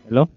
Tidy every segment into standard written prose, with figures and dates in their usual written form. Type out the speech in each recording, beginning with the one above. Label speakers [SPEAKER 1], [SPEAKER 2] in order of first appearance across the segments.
[SPEAKER 1] Hello?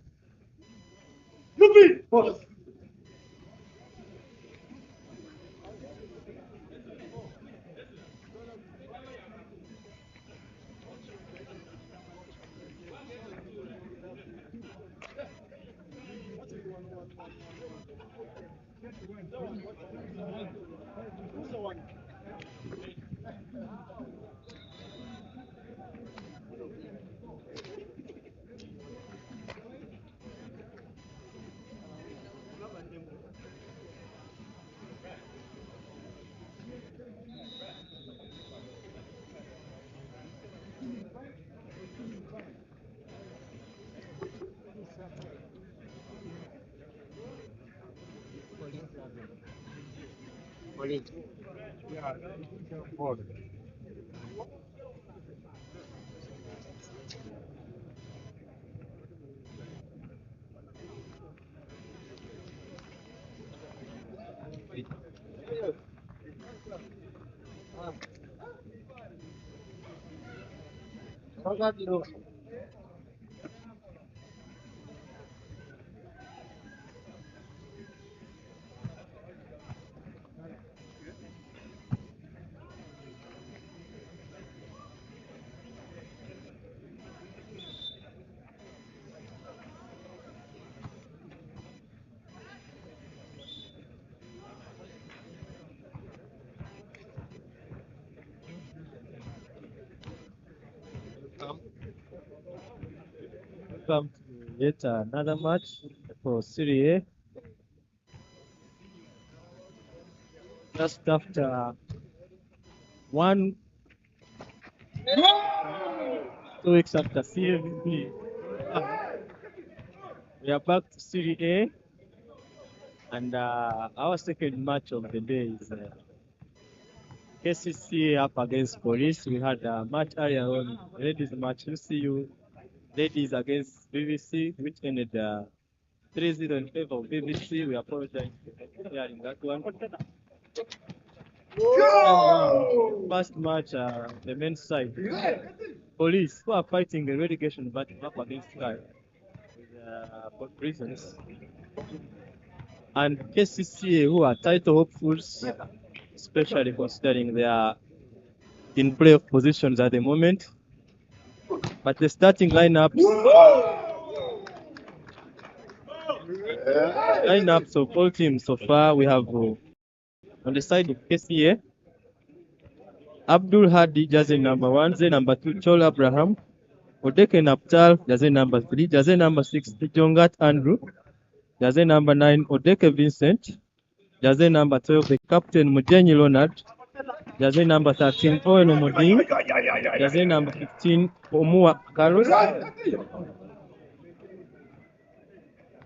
[SPEAKER 1] Welcome to yet another match for Serie A. Just after 2 weeks after Serie B, we are back to Serie A, and our second match of the day is Kcca up against Police. We had a match earlier on, ladies match, UCU ladies against BBC, which ended 3-0 in favor of BBC. We apologize for hearing that one. First match, the men's side, Police, who are fighting the relegation battle up against Sky for reasons, and Kcca, who are title hopefuls, especially considering they are in playoff positions at the moment. But the starting lineups of all teams so far, we have on the side of Kcca, Abdul Hadi, jersey number 1, jersey number 2, Chol Abraham, Odeke Naptal, jersey number 3, jersey number 6, Jongat Andrew, jersey number 9, Odeke Vincent, jersey number 12, the captain Mujenyi Leonard, jersey number 13, Owen Omoding, jersey number 15, Omua Carlos,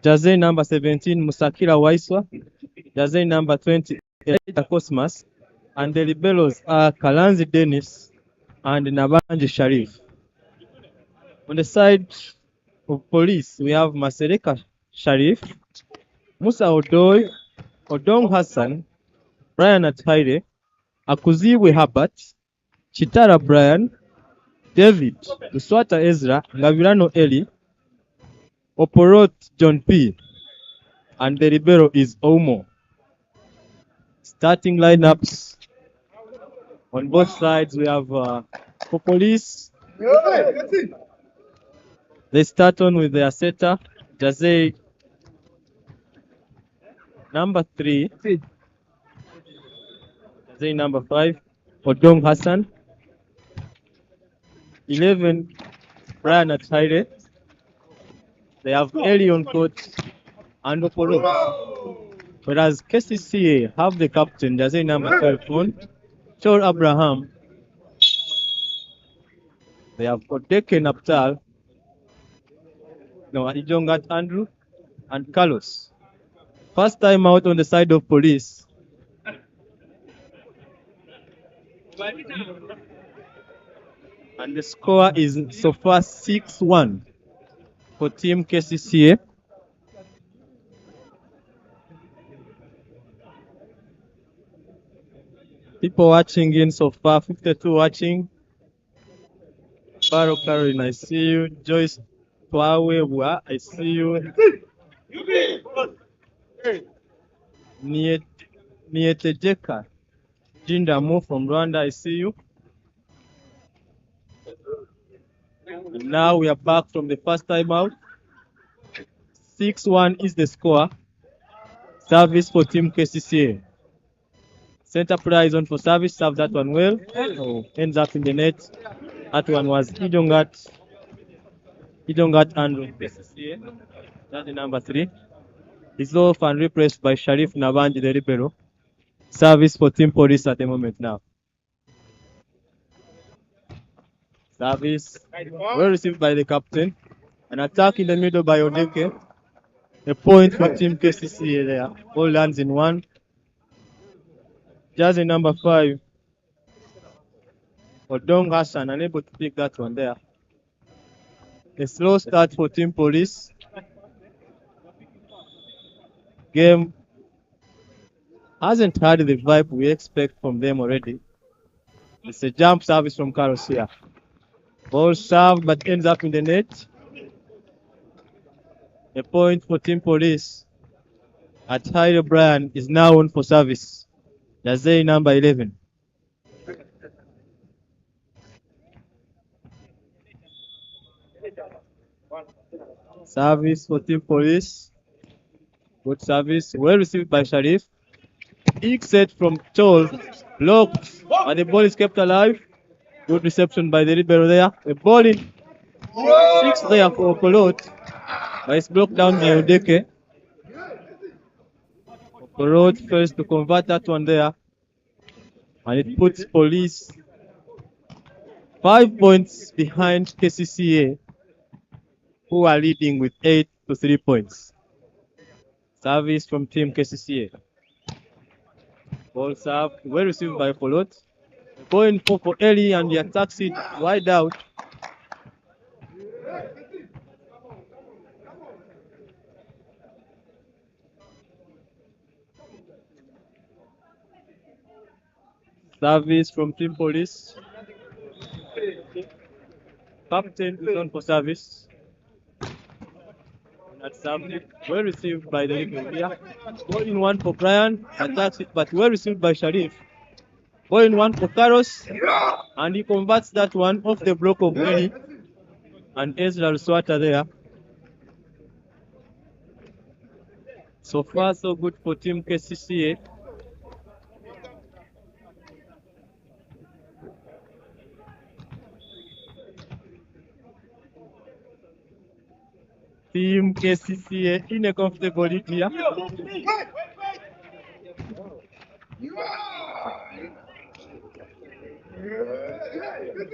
[SPEAKER 1] jersey number 17, Musakira Waiswa, jersey number 20, Elijah Cosmas, and the liberals are Kalanzi Dennis and Nabanji Sharif. On the side of Police, we have Masereka Sharif, Musa Odoy, Odong Hassan, Brian Athaire, Akuziwe Herbert, Chitara Brian, David, Uswata Ezra, Gavirano Eli, Oporot John P, and the libero is Omo. Starting lineups on both sides, we have for Police. They start on with their setter, jersey number 3, jersey number 5, Odong Hassan, 11, Brian Athaire. They have Eli on court and Oporo. Whereas Kcca have the captain, jersey number 12 on, Chol Abraham. They have Odeke Naptal, Ijongat Andrew, and Carlos. First time out on the side of Police. And the score is so far 6-1 for Team Kcca. People watching in so far, 52 watching. Barrow Caroline, I see you. Joyce Twawebwa, I see you. Kcca. Jindamu from Rwanda, I see you. And now we are back from the first time out. 6-1 is the score. Service for Team Kcca. Center player is on for service, serves that one well. Ends up in the net. That one was Idongat Andrew Kcca. That's the number 3. It's off and replaced by Sharif Nabanji, the libero. Service for Team Police at the moment now. Service well received by the captain. An attack in the middle by Odeke. A point for Team Kcca there. All lands in one. Jersey number 5. Odong Hassan unable to pick that one there. A slow start for Team Police. Game hasn't had the vibe we expect from them already. It's a jump service from Carlos here. Ball served but ends up in the net. A point for Team Police. Athaide Brian is now on for service. Jersey number 11. Service for Team Police. Good service. Well received by Sharif. Big set from Chol. Blocked. But the ball is kept alive. Good reception by the libero there. A ball in 6 there for Okolot. But it's blocked down by Odeke. Okolot fails to convert that one there. And it puts Police 5 points behind Kcca, who are leading with 8 to 3 points. Service from Team Kcca. Ball serve, well received by Okolot. Going for Eli and the attacks it wide out. Service from Team Police. Captain is on for service. That's well received by the libero. Ball in one for Brian. Attacks it, but well received by Sharif. Ball in one for Carlos. And he converts that one off the block of Eli. And Ezra Ruswata there. So far, so good for Team Kcca. Team Kcca in a comfortable lead here.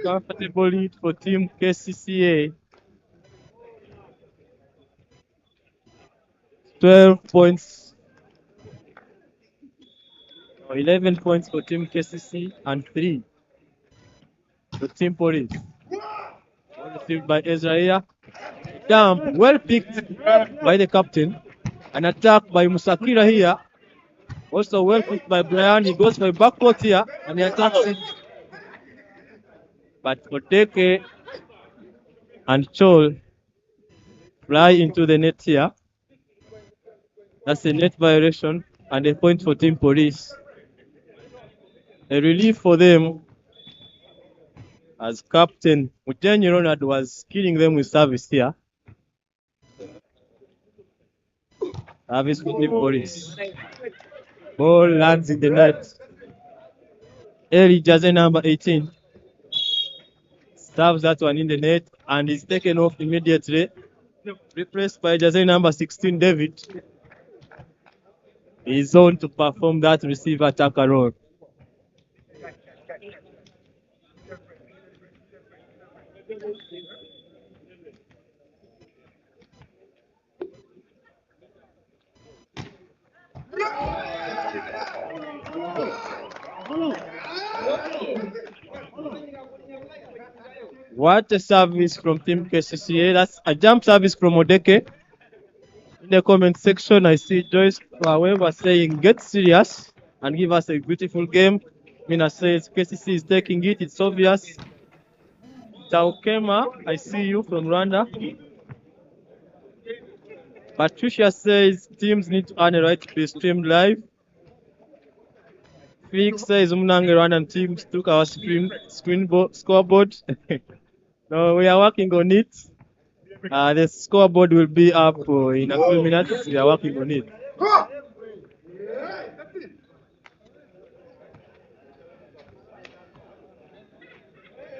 [SPEAKER 1] Comfortable lead for Team Kcca. 12 points. 11 points for Team Kcca and 3 for Team Police. Well received by Ezra here. Dump, well picked by the captain. An attack by Musakira here. Also well picked by Brian. He goes for a backcourt here and he attacks it. But Odeke and Chol fly into the net here. That's a net violation and a point for Team Police. A relief for them as Captain Mutenyi Ronald was killing them with service here. Service for Team Police. Ball lands in the net. Eli Jersey number 18 serves that one in the net and is taken off immediately. Replaced by Jersey number 16 David. He is on to perform that receiver attacker role. What a service from Team Kcca. That's a jump service from Odeke. In the comment section, I see Joyce, however, saying get serious and give us a beautiful game. Mina says Kcca is taking it. It's obvious. Taukema, I see you from Rwanda. Patricia says teams need to earn a right to be streamed live. Felix says Umnange random teams took our scoreboard. No, we are working on it. The scoreboard will be up in a few minutes. We are working on it.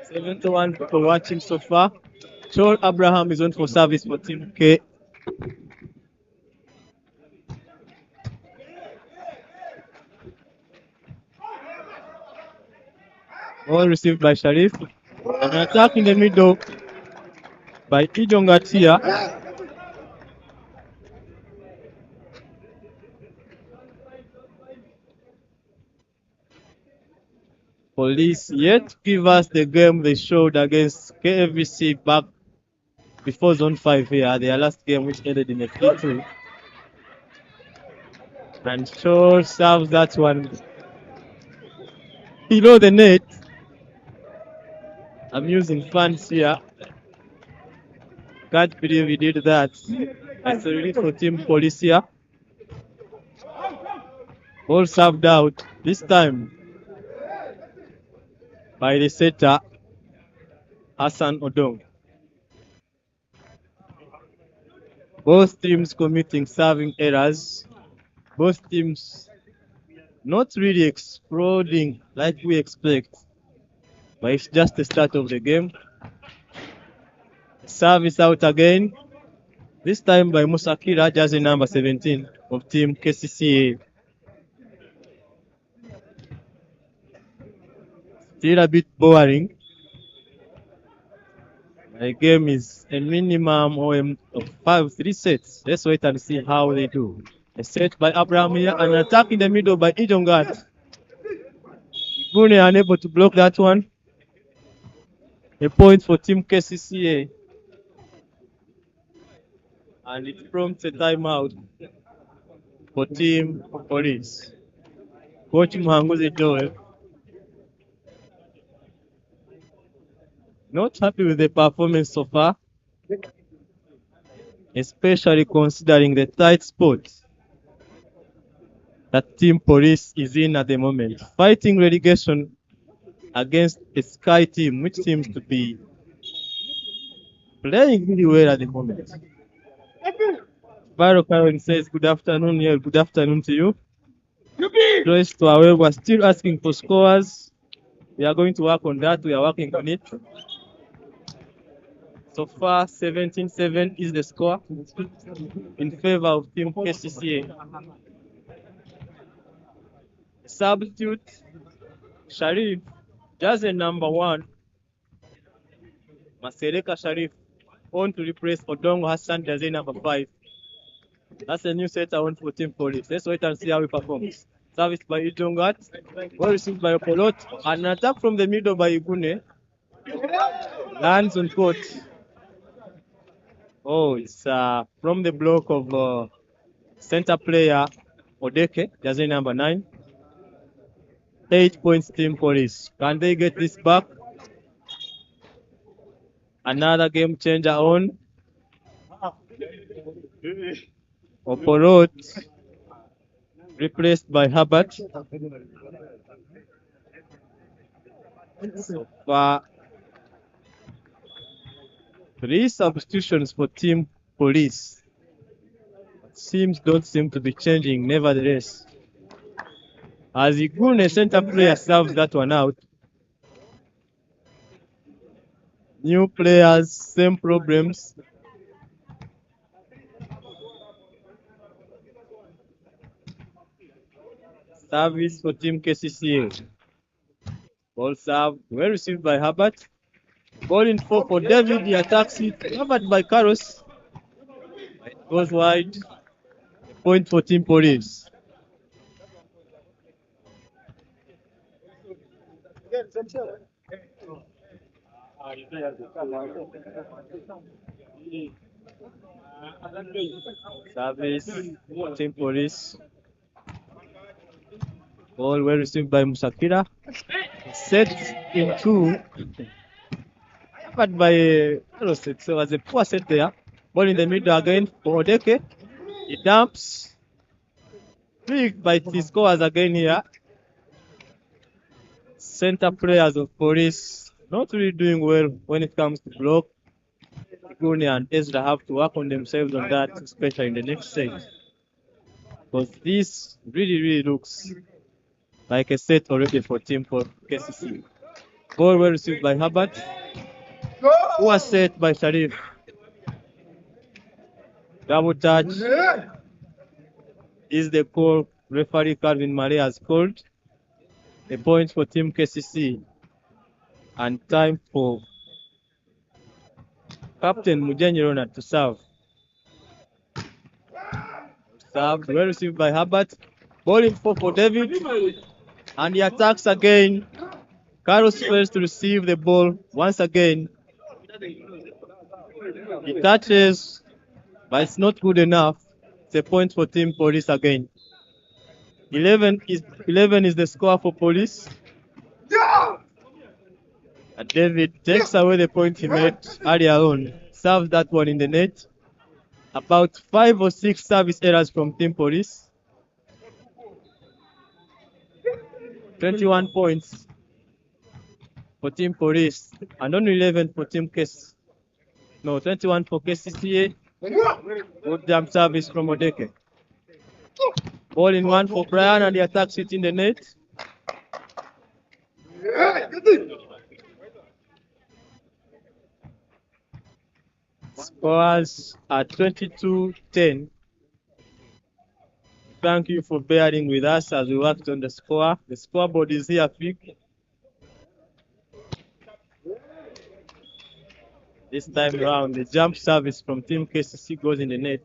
[SPEAKER 1] Seven-1 for watching so far. Joel Abraham is on for service for Team K. Ball received by Sharif. An attack in the middle by Idon Garcia. Police yet to give us the game they showed against KFVC back before Zone 5 here, their last game which ended in a 3-3. And Shaw serves that one below the net. Amusing fans here. Can't believe he did that. That's a relief for Team Police here. Ball served out, this time by the setter, Hassan Odong. Both teams committing serving errors. Both teams not really exploding like we expect. But it's just the start of the game. Service out again. This time by Musakira, jersey number 17 of Team Kcca. Still a bit boring. The game is a minimum of 3 sets. Let's wait and see how they do. A set by Abraham here, an attack in the middle by Ijongat. Gune unable to block that one. A point for Team Kcca. And it prompts a timeout for Team Police. Coach Mhanguzi Joel. Not happy with the performance so far, especially considering the tight spot that Team Police is in at the moment. Fighting relegation against a Sky team, which seems to be playing really well at the moment. Baro Karen says, good afternoon, yeah, good afternoon to you. Joyce to our we're still asking for scores. We are going to work on that. We are working on it. So far, 17-7 is the score in favor of Team Kcca. Substitute Sharif, jersey number 1. Masereka Sharif on to replace Odongo Hassan, jersey number 5. That's a new setter on for Team Police. Let's wait and see how he performs. Service by Ijongat. Well received by Opolot. An attack from the middle by Igune. Lands on court. Oh, it's from the block of center player Odeke, jersey number 9. 8 points Team Police. Can they get this back? Another game changer on. Opolot replaced by Herbert. So far, 3 substitutions for Team Police. Teams don't seem to be changing nevertheless. As Igune center player serves that one out. New players, same problems. Service for Team Kcca. Ball serve, well received by Herbert. Ball in for David, he attacks it. Covered by Carlos. It goes wide. Point for Team Police. Service for Team Police. Ball well received by Musakira. Set in 2. Covered by Carlos. So it was a poor set there. Ball in the middle again for Odeke. He dumps. Big by the scores again here. Center players of Police not really doing well when it comes to block. Guni and Ezra have to work on themselves on that, especially in the next set. Because this really looks like a set already for team for KCC. Ball well received by Herbert. Poor set by Sharif. Double touch is the call referee Calvin Maria has called. A point for team KCC. And time for Captain Mujenyi Ronald to serve. Served, well received by Herbert. Ball in for David. And he attacks again. Carlos fails to receive the ball once again. He touches, but it's not good enough. It's a point for Team Police again. 11 is the score for Police. And David takes away the point he made earlier on. Serves that one in the net. About 5 or 6 service errors from Team Police. 21 points for Team Police. And only 11 for Team KCC. No, 21 for KCCA. Good jump service from Odeke. Ball in one for Brian and the attack it in the net. Scores are 22-10. Thank you for bearing with us as we worked on the score. The scoreboard is here, Fik. This time around, the jump service from Team KCC goes in the net.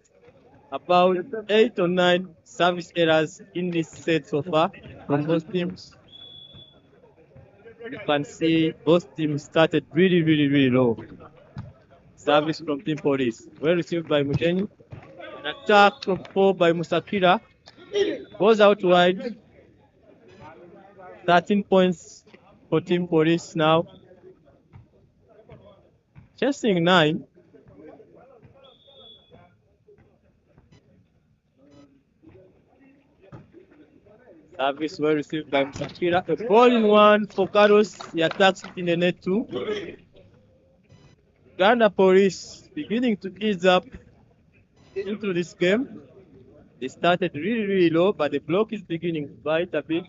[SPEAKER 1] About 8 or 9 service errors in this set so far from both teams. You can see both teams started really low. Service from Team Police. Well received by Mujenyi. An attack from 4 by Musakira. Goes out wide. 13 points for Team Police now. Chasing 9. Service well received by Musakira. A ball in one for Carlos. He attacks it in the net too. Uganda Police beginning to ease up into this game. They started really low, but the block is beginning to bite a bit.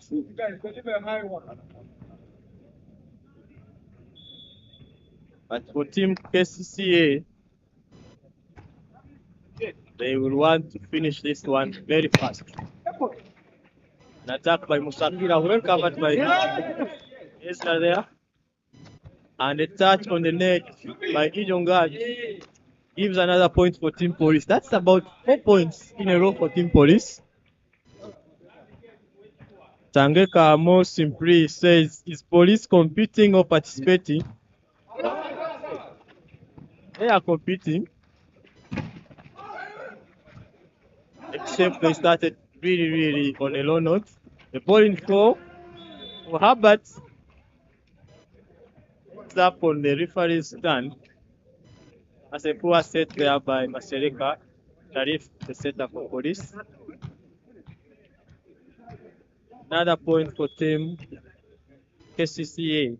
[SPEAKER 1] But for Team KCCA, they will want to finish this one very fast. An attack by Musakira, well covered by Ezra there. And a touch on the net by Ijongad gives another point for Team Police. That's about 4 points in a row for Team Police. Tangeka Amo simply says, is Police competing or participating? They are competing. Except they started really on a low note. The ball in 4 for Herbert. It's up on the referee's stand. As a poor set there by Masereka. Sharif, the setter for Police. Another point for Team KCCA.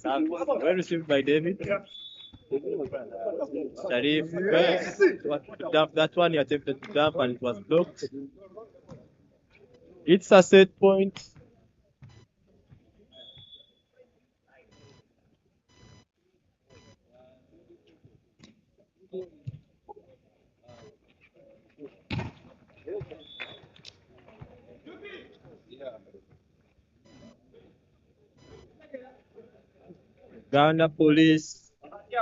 [SPEAKER 1] Well received by David. Sharif dumped that one. He attempted to dump and it was blocked. It's a set point. Ghana Police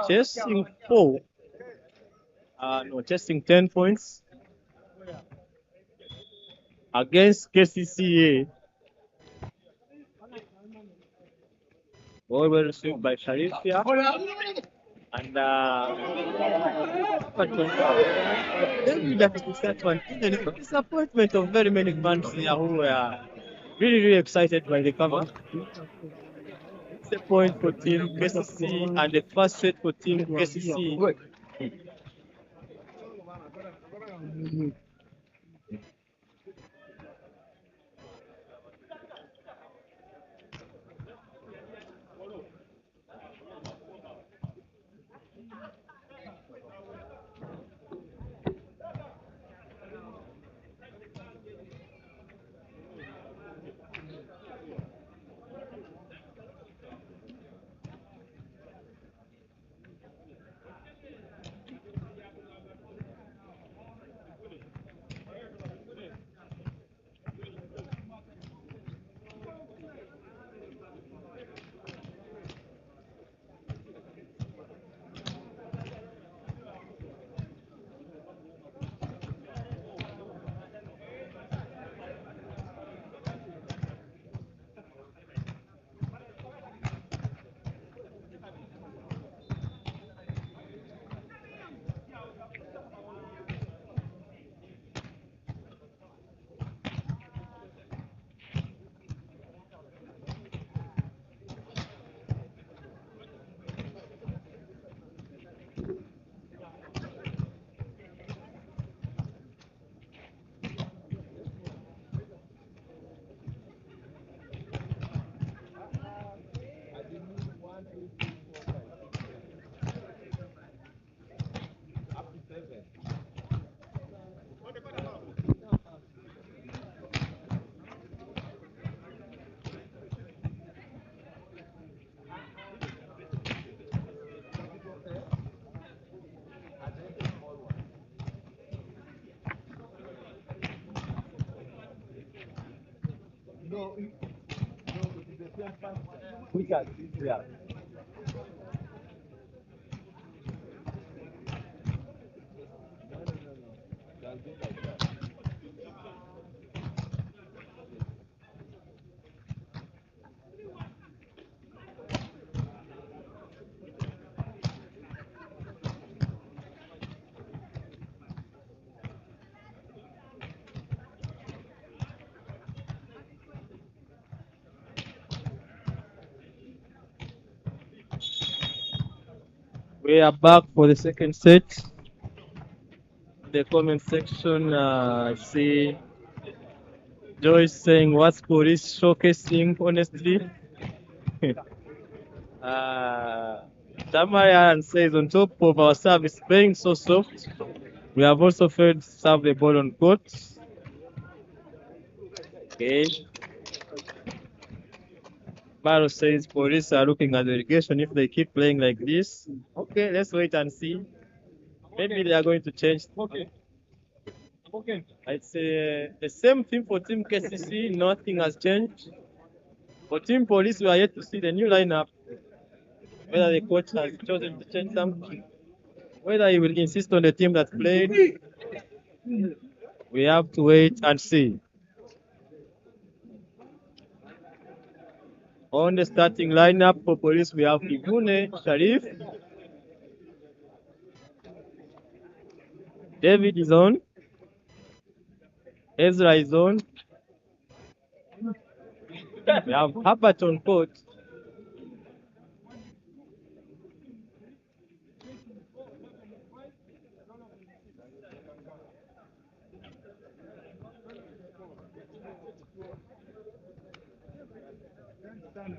[SPEAKER 1] chasing 4. Chasing 10 points against KCCA. Ball well received by Sharif here. And disappointment of very many fans here who were really excited by the cover. It's a point for Team KCC and the first set for Team KCC. We are back for the second set. The comment section, I see Joyce saying what's police showcasing, honestly. uh, Tamayan says on top of our service playing so soft, we have also failed to serve the ball on court. Okay. Baro says police are looking at the irrigation if they keep playing like this. Okay, let's wait and see. Maybe they are going to change. Okay. I'd say the same thing for Team KCC, nothing has changed. For Team Police, we are yet to see the new lineup. Whether the coach has chosen to change something, whether he will insist on the team that played, we have to wait and see. On the starting lineup for Police, we have Igune, Sharif, David is on, Ezra is on, we have Herbert on court.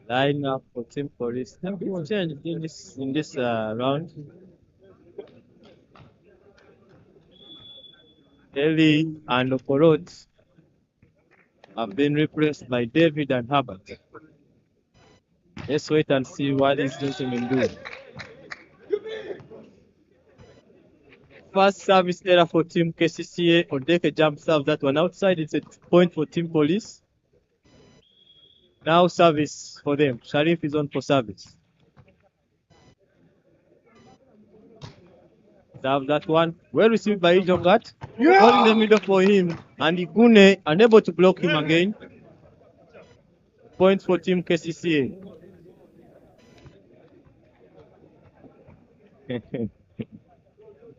[SPEAKER 1] Lineup for Team Police. Nothing changed in this round. Eli and Okorot have been replaced by David and Herbert. Let's wait and see what these gentlemen do. First service error for Team KCCA. Odeke jump serve that one outside. It's a point for Team Police. Now service for them. Sharif is on for service. Serve that one. Well received by Ijongat. Ball in the middle for him. And Igune unable to block him again. Point for Team KCCA.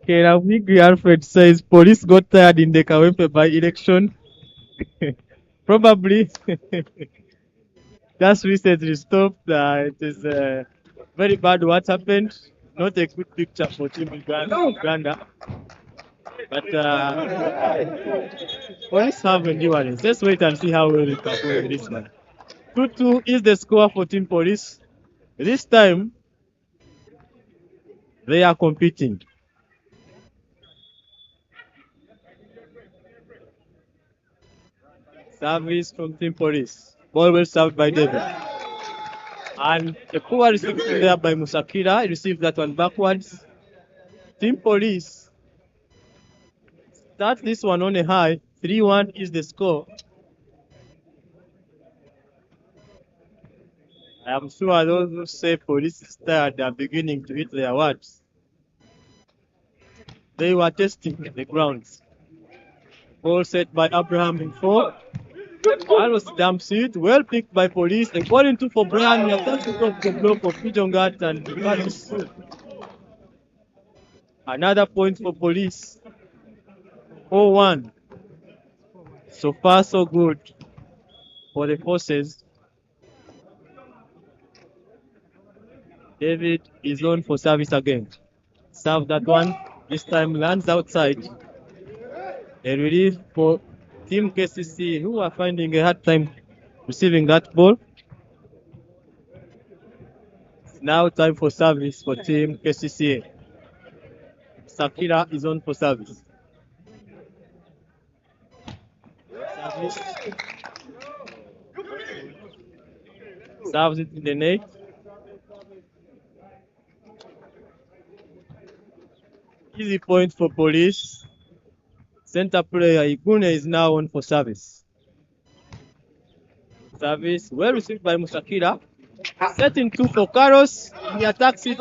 [SPEAKER 1] Keramigri Alfred says police got tired in the Kawempe by election. Probably just recently stopped. It is very bad what happened. Not a good picture for Team Uganda. But Police have endurance. Let's wait and see how well it perform with this one. 2-2 is the score for Team Police. This time, they are competing. Service from Team Police. Ball well served by David. And a poor reception there by Musakira. He received that one backwards. Team Police start this one on a high. 3-1 is the score. I am sure those who say Police is tired are beginning to eat their words. They were testing the grounds. Ball set by Abraham in 4. Carlos dumps it. Well picked by Police. A ball into for Brian. He attacks it off the block of Pijongat and Carlos. Another point for Police. 4-1. So far, so good for the forces. David is on for service again. Serve that one. This time lands outside. A relief for Team Kcca, who are finding a hard time receiving that ball. It's now time for service for Team Kcca. Sakira is on for service. Serves it in the net. Easy point for Police. Center player Igune is now on for service. Service well received by Musakira. Setting 2 for Carlos. He attacks it.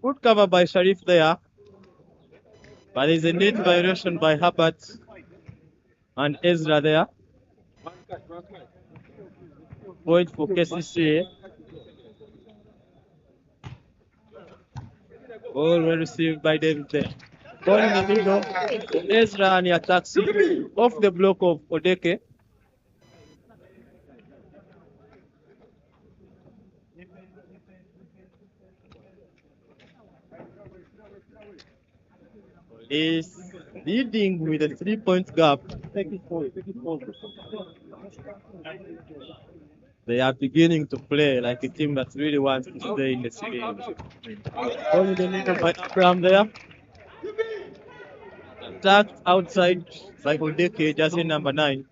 [SPEAKER 1] Good cover by Sharif there. But there's a net violation by Herbert and Ezra there. Point for Kcca. Ball well received by David there. Ball in the middle. Ezra and he attacks it off the block of Odeke. Is leading with a 3-point gap. They are beginning to play like a team that really wants to stay in the Serie. Only the middle by Abraham there. Attacked outside by Odeke, jersey number 9.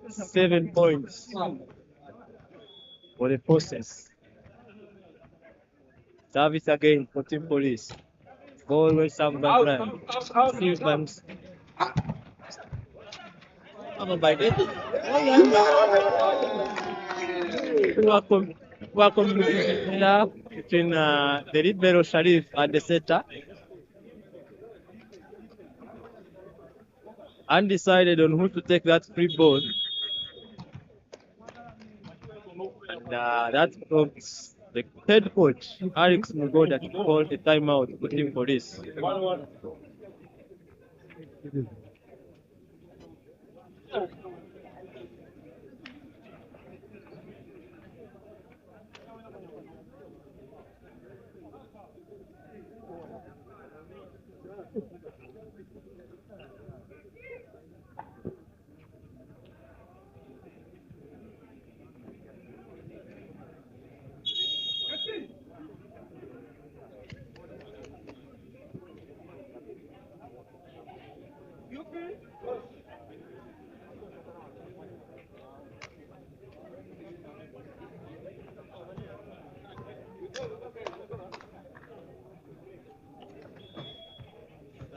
[SPEAKER 1] 7 points for the forces. Service again for Team Police. Ball well served by Brian. Received by by David. Welcome between the libero Sharif and the setter. Undecided on who to take that free ball. And that prompts the head coach, Alex Mugoda, to call a timeout for Team Police.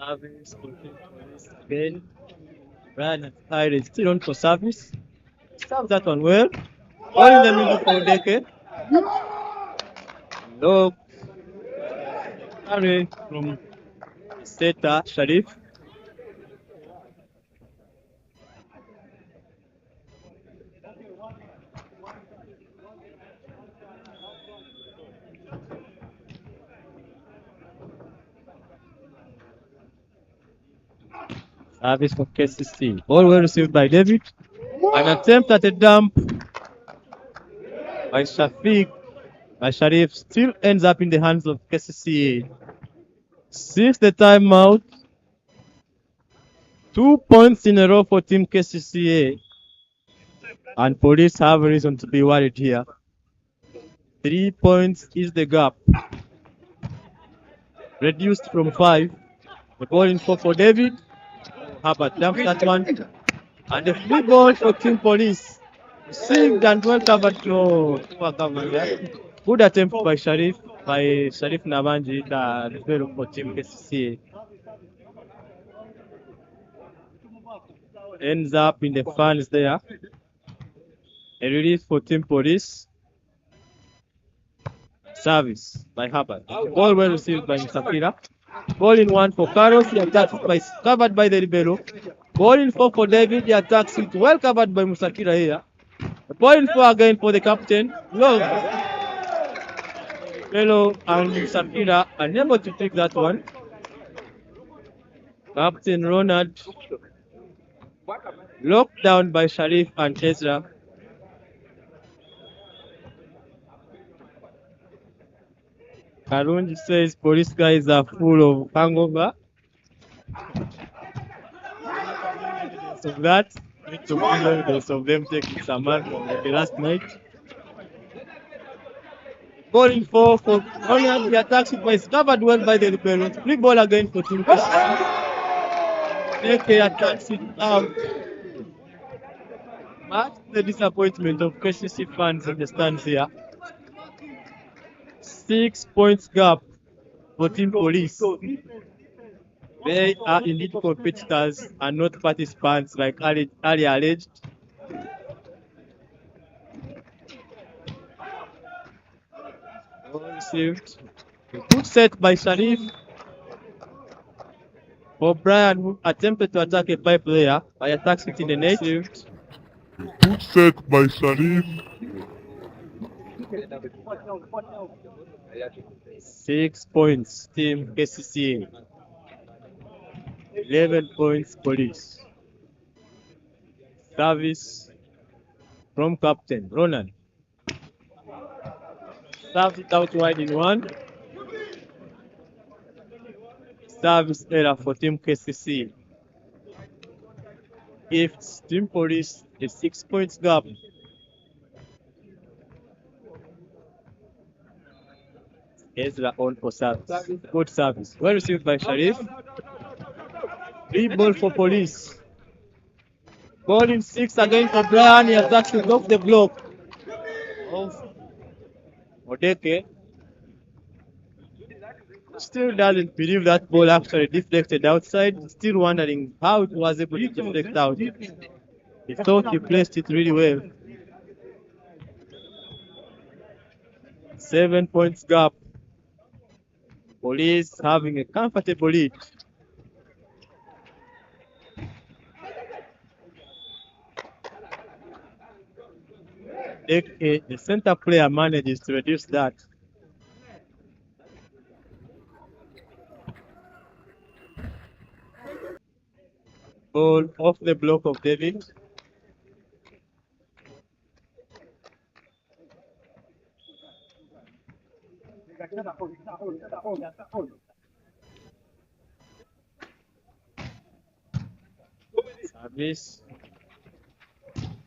[SPEAKER 1] Service again. Brian Hyde is still on for service. Serves that one well. All in the middle for Odeke. Look. Carry from setter Sharif. Service for Kcca. Ball well received by David. An attempt at a dump by Shafiq by Sharif still ends up in the hands of Kcca. 6th the timeout. 2 points in a row for Team Kcca. And police have reason to be worried here. 3 points is the gap. Reduced from 5. The ball in for David. Herbert dumps that one. And the free ball for Team Police. Received and well covered. No, good attempt by Sharif Nabanji, the libero for Team Kcca. Ends up in the fans there. A release for Team Police. Service by Herbert. Ball well received by Musafira. Ball in 1 for Carlos. The attack is covered by the libero. Ball in 4 for David. The attack is well covered by Musafira here. Ball in 4 again for the captain. Look. Bello and Musafira unable to take that one. Captain Ronald locked down by Sharif and Ezra. Karunji says police guys are full of hangover. So that need to find evidence of them taking some alcohol like the last night. Ball in 4 for Ronald. The attack is covered well by the libero. Free ball again for Team Kcca. Kcca attacks it out. Much the disappointment of Kcca fans in the stands here. 6 points gap for Team Police. They are indeed competitors and not participants like earlier alleged. Ball received. A good set by Sharif. O'Brien, who attempted to attack a pipe player, by attacks it in the net.
[SPEAKER 2] Good set by Sharif.
[SPEAKER 1] 6 points, Team Kcca. 11 points, Police. Service from Captain Ronan. Serves it out wide in 1. Service error for Team Kcca. Gives Team Police a 6 points gap. Ezra on for service. Good service. Well received by Sharif. Free ball for Police. Ball in 6 again for Brian. He attacks it off the block of Odeke. Still doesn't believe that ball actually deflected outside. Still wondering how it was able to deflect out. He thought he placed it really well. 7 points gap. Police having a comfortable lead. The center player manages to reduce that. Ball off the block of David. Service.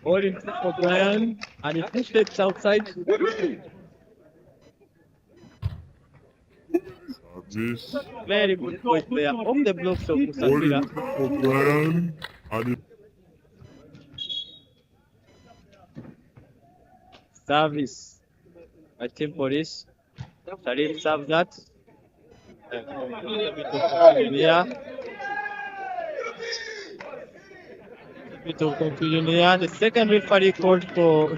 [SPEAKER 1] Ball in for Brian, and it pushed outside.
[SPEAKER 2] Service.
[SPEAKER 1] Very good point there. Off the blocks of
[SPEAKER 2] Ball
[SPEAKER 1] Musafira.
[SPEAKER 2] in for Brian. And
[SPEAKER 1] Service by Team Police. Sharif serves that. Yeah. A bit of confusion here. The second referee called for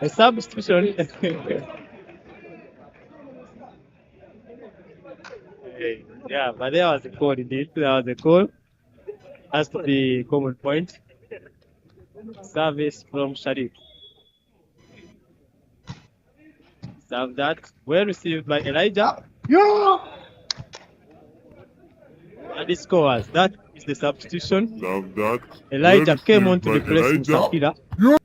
[SPEAKER 1] a substitution. Yeah, but there was a call indeed. There was a call. Has to be common point. Service from Sharif. Serve that. Well received by Elijah.
[SPEAKER 2] yeah.
[SPEAKER 1] And he scores. That is the substitution.
[SPEAKER 2] Love that.
[SPEAKER 1] Elijah
[SPEAKER 2] Well
[SPEAKER 1] came on to
[SPEAKER 2] received by
[SPEAKER 1] replace
[SPEAKER 2] Elijah.
[SPEAKER 1] Musafira.
[SPEAKER 2] Yeah.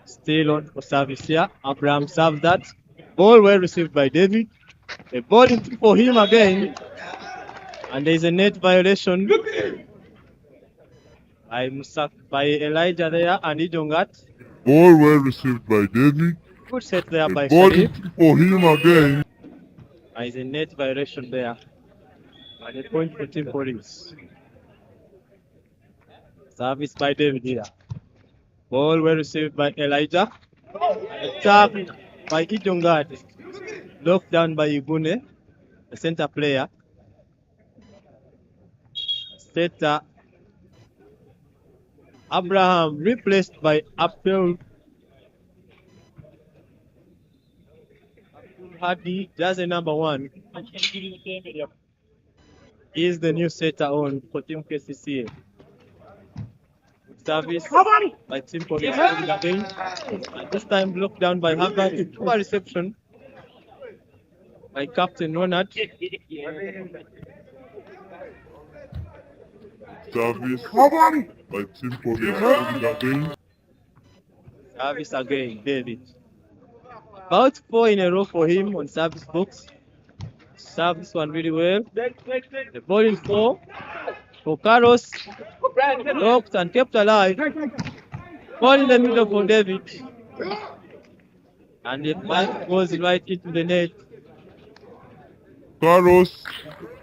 [SPEAKER 1] Still on for service here. Abraham serves that. Ball well received by David. A ball into for him again. And there is a net violation by Elijah there and Ijongat.
[SPEAKER 2] Ball well received by David.
[SPEAKER 1] Good set there by
[SPEAKER 2] Ball
[SPEAKER 1] Sharif.
[SPEAKER 2] for him again.
[SPEAKER 1] There is a net violation there. And a point for Team Police. Service by David here. Ball well received by Elijah. Tap by Ijongat. Knocked down by Ibune, the center player. Setter Abraham replaced by Abdul Hadi, jersey number 1. Is the new setter on for Team Kcca. Service by Team Police again. And this time blocked down by Harvard. Poor reception by Captain Ronald.
[SPEAKER 2] Service by Team Police again.
[SPEAKER 1] Service again, David. About 4 in a row for him on service box. Served this one really well. The ball in 4 for Carlos. Locked and kept alive. Ball in the middle for David. And the ball goes right into the net.
[SPEAKER 2] Carlos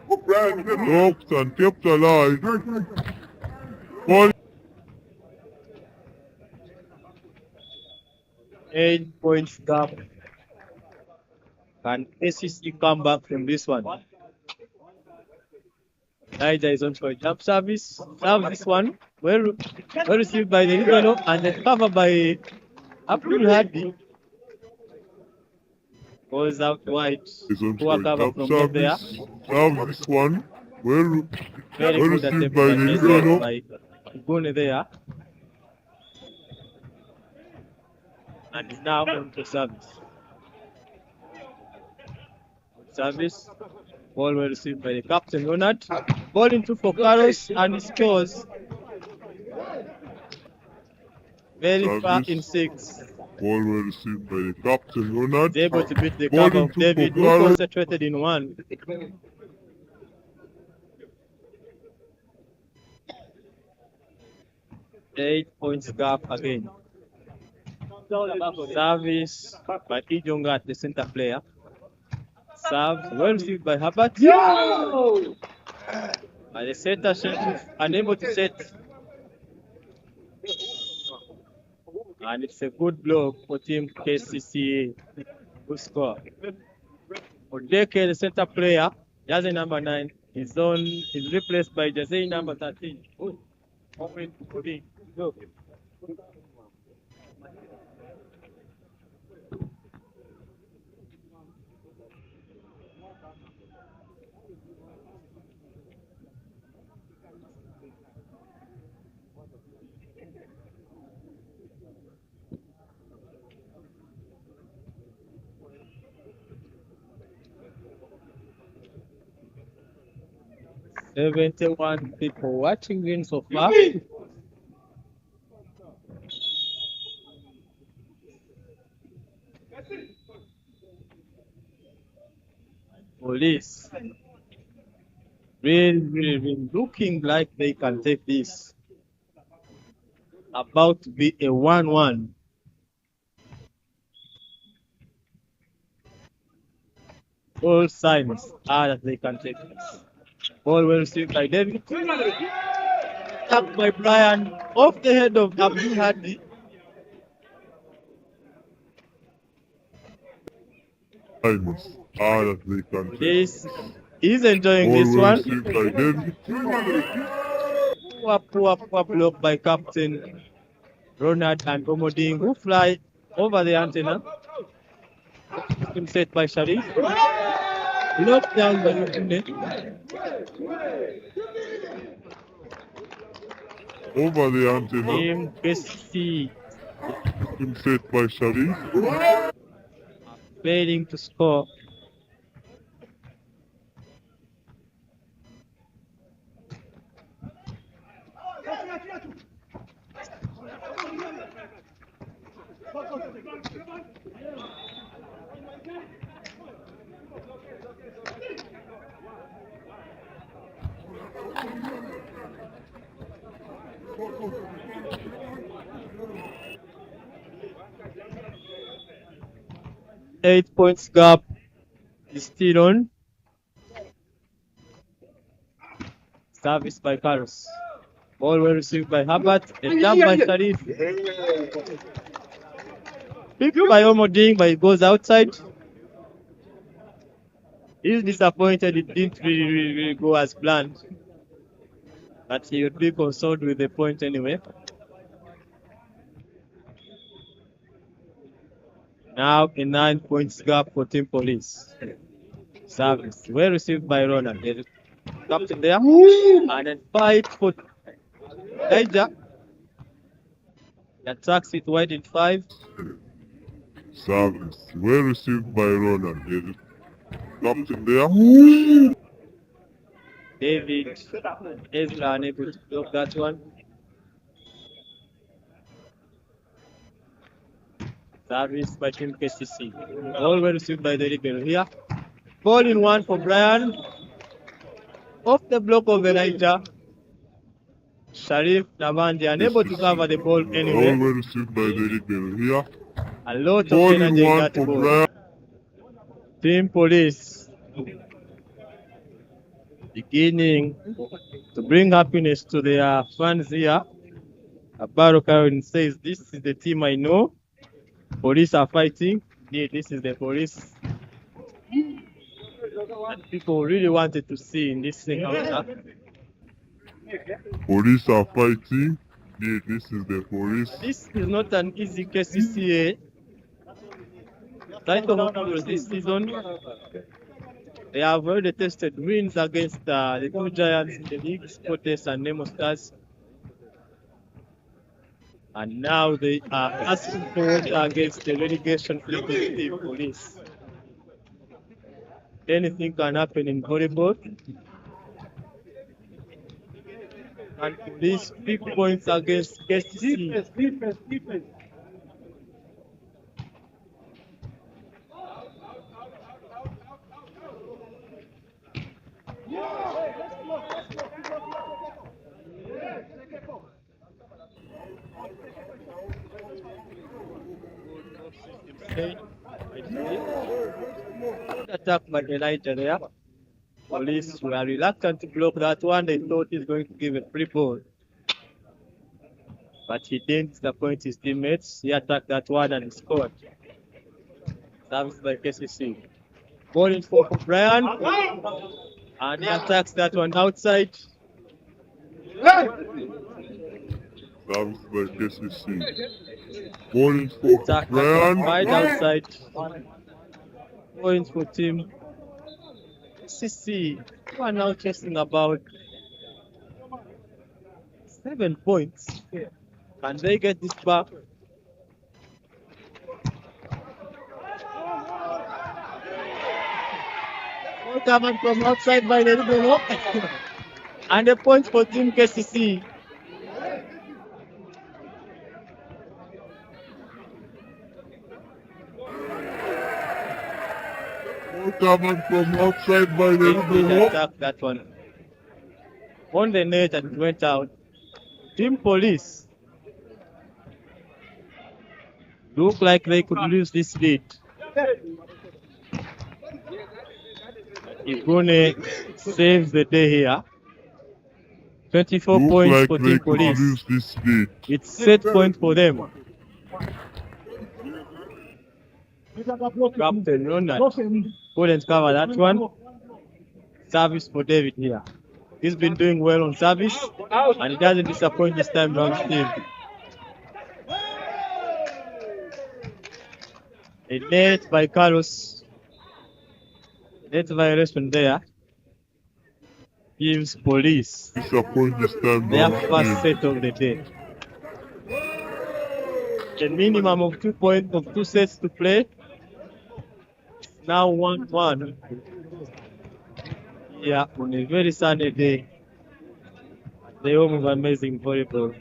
[SPEAKER 2] locked and kept alive. Ball
[SPEAKER 1] 8 points gap. Can KCC come back from this one? Elijah is on for a jump service. Serve this one. Well received by the Libero and then covered by Abdul Hadi. Goes out wide.
[SPEAKER 2] is on
[SPEAKER 1] Poor
[SPEAKER 2] for
[SPEAKER 1] cover
[SPEAKER 2] top
[SPEAKER 1] from there.
[SPEAKER 2] service. Serve this one. Well
[SPEAKER 1] Very good
[SPEAKER 2] received
[SPEAKER 1] attempt
[SPEAKER 2] by the Libero.
[SPEAKER 1] by Ibune there. And is now on to service. Service. Ball well received by the captain Leonard. Ball into for Carlos and he scores. Very far in 6.
[SPEAKER 2] Ball well received by the captain Ronald.
[SPEAKER 1] He's able to beat the
[SPEAKER 2] Ball
[SPEAKER 1] cover of
[SPEAKER 2] into
[SPEAKER 1] David, who
[SPEAKER 2] Carlos.
[SPEAKER 1] concentrated in 1. Eight points gap again. Service by Ijongat, the center player. Serve well received by Herbert. By the center, Sheriff unable to set. And it's a good block for Team Kcca who score. Odeke, the center player, jersey number 9, is replaced by jersey number 13. Open to Odin. Go. "71 people watching in so far. Police really looking like they can take this. About to be a 1-1. All signs are that they can take this. Ball well received by David. Tapped by Brian off the head of Abdul Hadi.
[SPEAKER 2] Times are that they can take.
[SPEAKER 1] This is enjoying
[SPEAKER 2] Ball
[SPEAKER 1] this
[SPEAKER 2] well
[SPEAKER 1] one.
[SPEAKER 2] received by David.
[SPEAKER 1] Poor block by Captain Ronald and Omoding, who fly over the antenna. Been set by Sharif. Blocked down by Ibune.
[SPEAKER 2] Over the antenna.
[SPEAKER 1] Team Kcca
[SPEAKER 2] Been set by Sharif.
[SPEAKER 1] failing to score. 8 points gap is still on. Service by Carlos. Ball well received by Herbert. A jump by Sharif. Picked by Omoding, but it goes outside. He's disappointed it didn't really go as planned. But he would be consoled with the point anyway. Now a 9 points gap for Team Police. Service. Well received by Ronald. There's a captain there. And then fight for Elijah. He attacks it wide in 5.
[SPEAKER 2] Service. Well received by Ronald. There's a captain there.
[SPEAKER 1] David Ezra unable to block that one. Service by Team Kcca. All well received by the libero here. Ball in 1 for Brian. Off the block of Elijah. Sharif Nabandi unable to cover the ball
[SPEAKER 2] All
[SPEAKER 1] anyway.
[SPEAKER 2] well received by the libero here.
[SPEAKER 1] A lot of
[SPEAKER 2] Ball in
[SPEAKER 1] energy in
[SPEAKER 2] 1
[SPEAKER 1] that
[SPEAKER 2] for
[SPEAKER 1] ball.
[SPEAKER 2] Brian.
[SPEAKER 1] Team Police beginning to bring happiness to their fans here. Abaro Karen says, "This is the team I know. Police are fighting. Indeed, this is the police that people really wanted to see in this encounter."
[SPEAKER 2] Police are fighting. Yeah, this is the police.
[SPEAKER 1] This is not an easy Kcca title of this season. They have already tested wins against the two giants in the league, Sportes and Nemo Stars. And now they are asking for water against the relegation Team Police. Anything can happen in volleyball. And Police big points against Kcca. Attack by Elijah there. Police were reluctant to block that one. They thought he's going to give a free ball. But he didn't disappoint his teammates. He attacked that one and scored. Service by Kcca. Ball in for Brian. And he attacks that one outside.
[SPEAKER 2] Service by Kcca. Ball in for
[SPEAKER 1] Attack that
[SPEAKER 2] Brian.
[SPEAKER 1] one right outside. Points for Team Kcca. Who are now chasing about 7 points. Can they get this back? Ball coming from outside by the libero. And a point for Team Kcca.
[SPEAKER 2] Ball coming from outside by the
[SPEAKER 1] They
[SPEAKER 2] libero.
[SPEAKER 1] attacked that one on the net and it went out. Team Police look like they could lose this lead. Igone saves the day here. 24
[SPEAKER 2] Look
[SPEAKER 1] points
[SPEAKER 2] like
[SPEAKER 1] for
[SPEAKER 2] they
[SPEAKER 1] Team
[SPEAKER 2] could
[SPEAKER 1] Police.
[SPEAKER 2] lose this lead.
[SPEAKER 1] It's set point for them. Captain Ronald couldn't cover that one. Service for David here. He's been doing well on service and he doesn't disappoint this time round team. A net by Carlos. Net violation there. Gives Police
[SPEAKER 2] Disappoint this time
[SPEAKER 1] their
[SPEAKER 2] round
[SPEAKER 1] first
[SPEAKER 2] team.
[SPEAKER 1] set of the day. A minimum of 2 points of 2 sets to play. Now 1-1. Yeah, on a very sunny day. The home of amazing volleyball.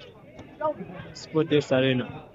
[SPEAKER 1] Sportes Arena.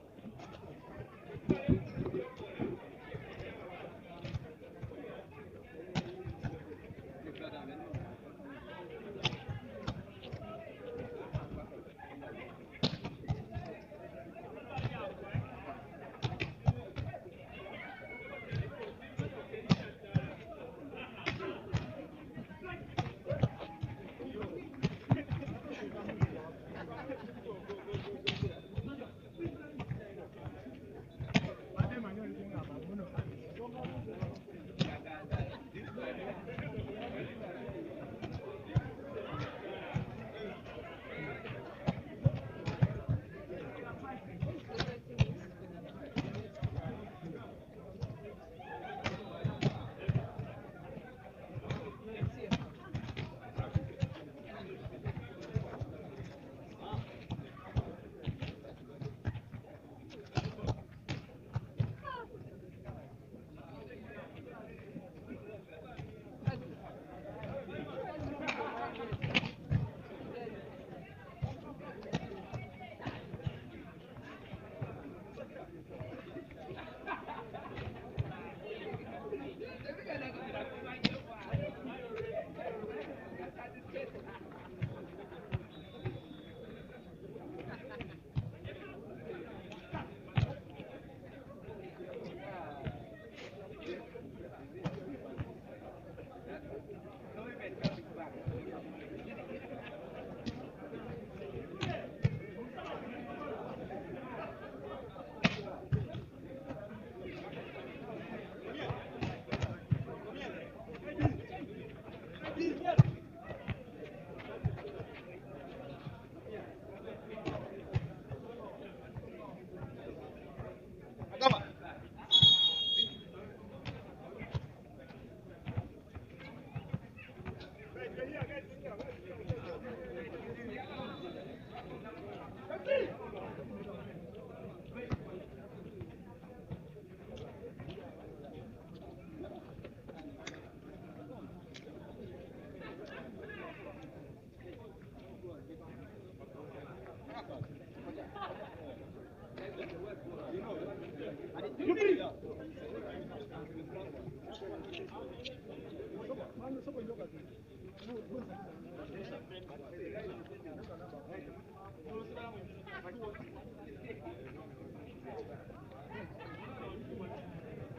[SPEAKER 1] We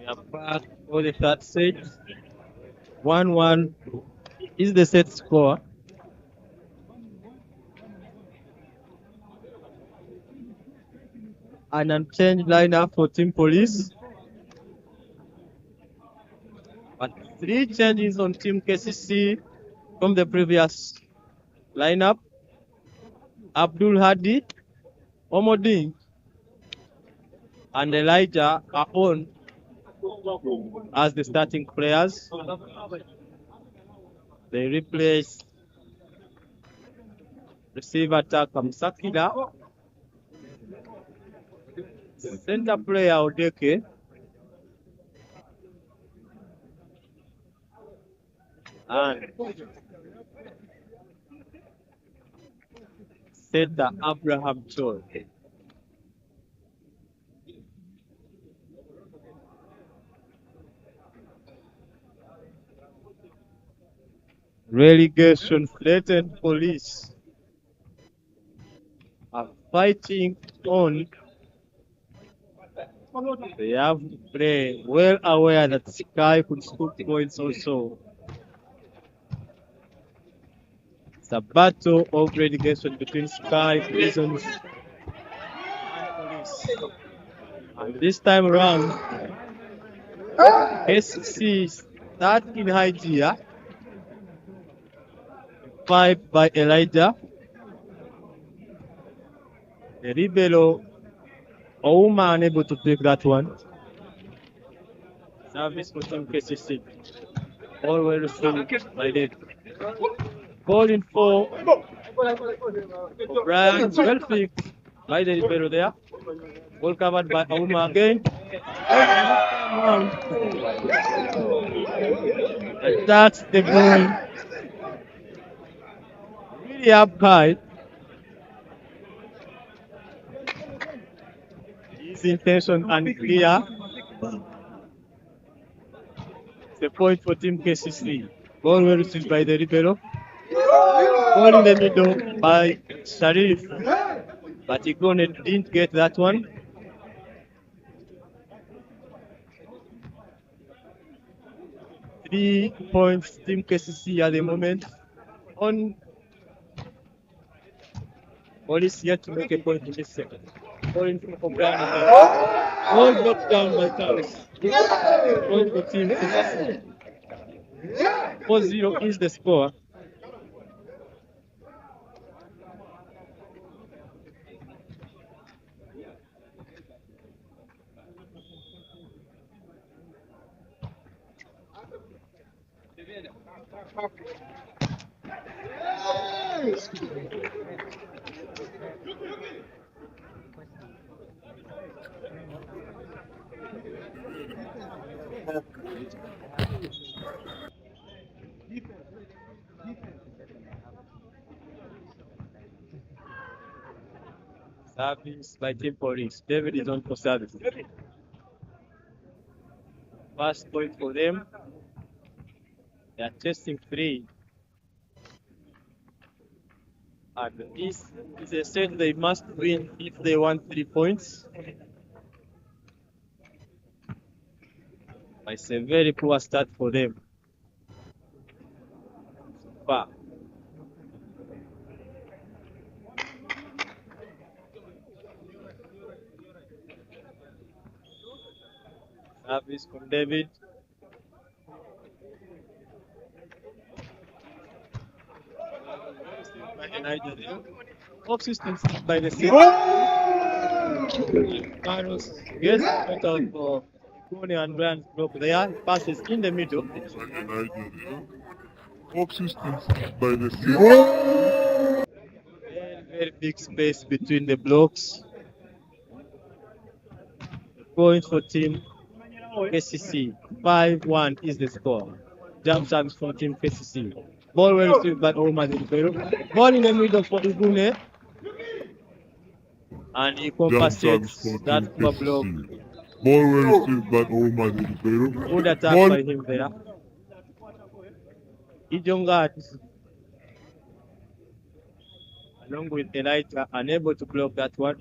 [SPEAKER 1] are back for the third set. 1-1 is the set score. An unchanged lineup for Team Police. But 3 changes on Team KCC from the previous lineup. Abdul Hadi, Omoding, and Elijah are on as the starting players. They replace receiver attacker Musakida, center player Odeke, and center Abraham Chol. Relegation threatened Police are fighting on. They have to play well aware that Sky could scoop points also. It's a battle of relegation between Sky, Prisons, and Police. And this time around, SC start in high gear. 5 by Elijah. The Ribelo Ouma unable to take that one. Service for Team KCC. All well received by the ball in 4. Brian well fixed by the Ribelo there. Ball covered by Ouma again. And that's the ball. Really up high. His intention unclear. It's a point for Team KCC. Ball well received by the Ribelo. Ball in the middle by Sharif. But Igone didn't get that one. Three points Team KCC at the moment. On Police yet to make a point in this second. Ball in for Brian. Ball knocked down by Carlos. Point for Team KCC. 4-0 is the score. Service by Team Police. David is on for service. First point for them. They are chasing 3. And this is a set they must win if they want 3 points. It's a very poor start for them. But service from David. Off systems by the city. Carlos gets out of Tony and Brian's block there. Passes in the middle.
[SPEAKER 2] Off systems by the city.
[SPEAKER 1] Very big space between the blocks. Point for Team KCC. 5-1 is the score. Jump service from Team KCC. Ball well received by Omar Delibero. Ball in the middle for Igune. And he compensates that block.
[SPEAKER 2] Ball well received by Omar Delibero.
[SPEAKER 1] Good attack by him there. Ijongat, along with Elijah, unable to block that one.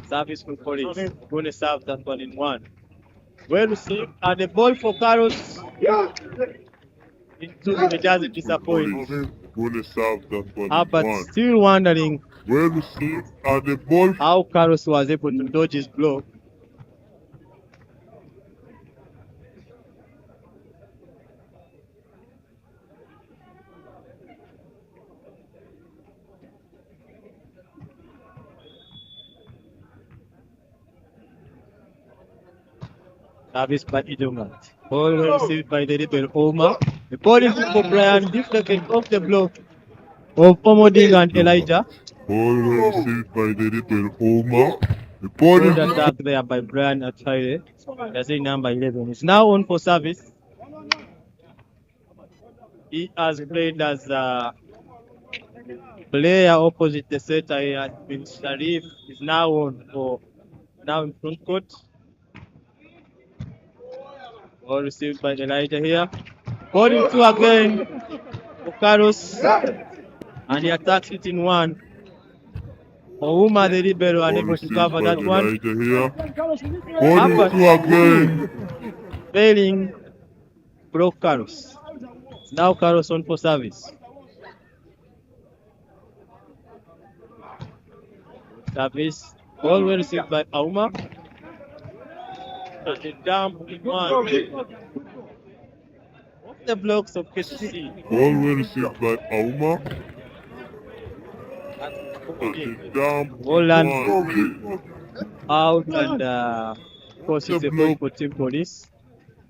[SPEAKER 1] Service for police. Going to serve that one in one. Well received, and the ball for Carlos. Into it doesn't disappoint.
[SPEAKER 2] Gonna serve that one in
[SPEAKER 1] But
[SPEAKER 2] one.
[SPEAKER 1] still wondering
[SPEAKER 2] Well received, and the ball
[SPEAKER 1] how Carlos was able to dodge his blow. Service by Ijongat. Ball well received by the rebel Omar. The ball is for Brian, deflected off the block of Omoding and Elijah.
[SPEAKER 2] Ball well received by the rebel Omar. The ball
[SPEAKER 1] Good
[SPEAKER 2] is
[SPEAKER 1] attack there by Brian Atwaire. That's number 11. It's now on for service. He has played as a player opposite the setter. He has been Sharif. Is now on for now in front court. Ball received by Elijah here. Ball into again for Carlos. And he attacks it in one. Ouma the libero unable to cover that one.
[SPEAKER 2] here. Ball into again.
[SPEAKER 1] Failing broke Carlos. Now Carlos on for service. Service. Ball well received by Auma. And the dump in one. Off the blocks of Kcca.
[SPEAKER 2] Ball well received by Auma. And the dump
[SPEAKER 1] Holland
[SPEAKER 2] one.
[SPEAKER 1] out and causes a point for Team Police.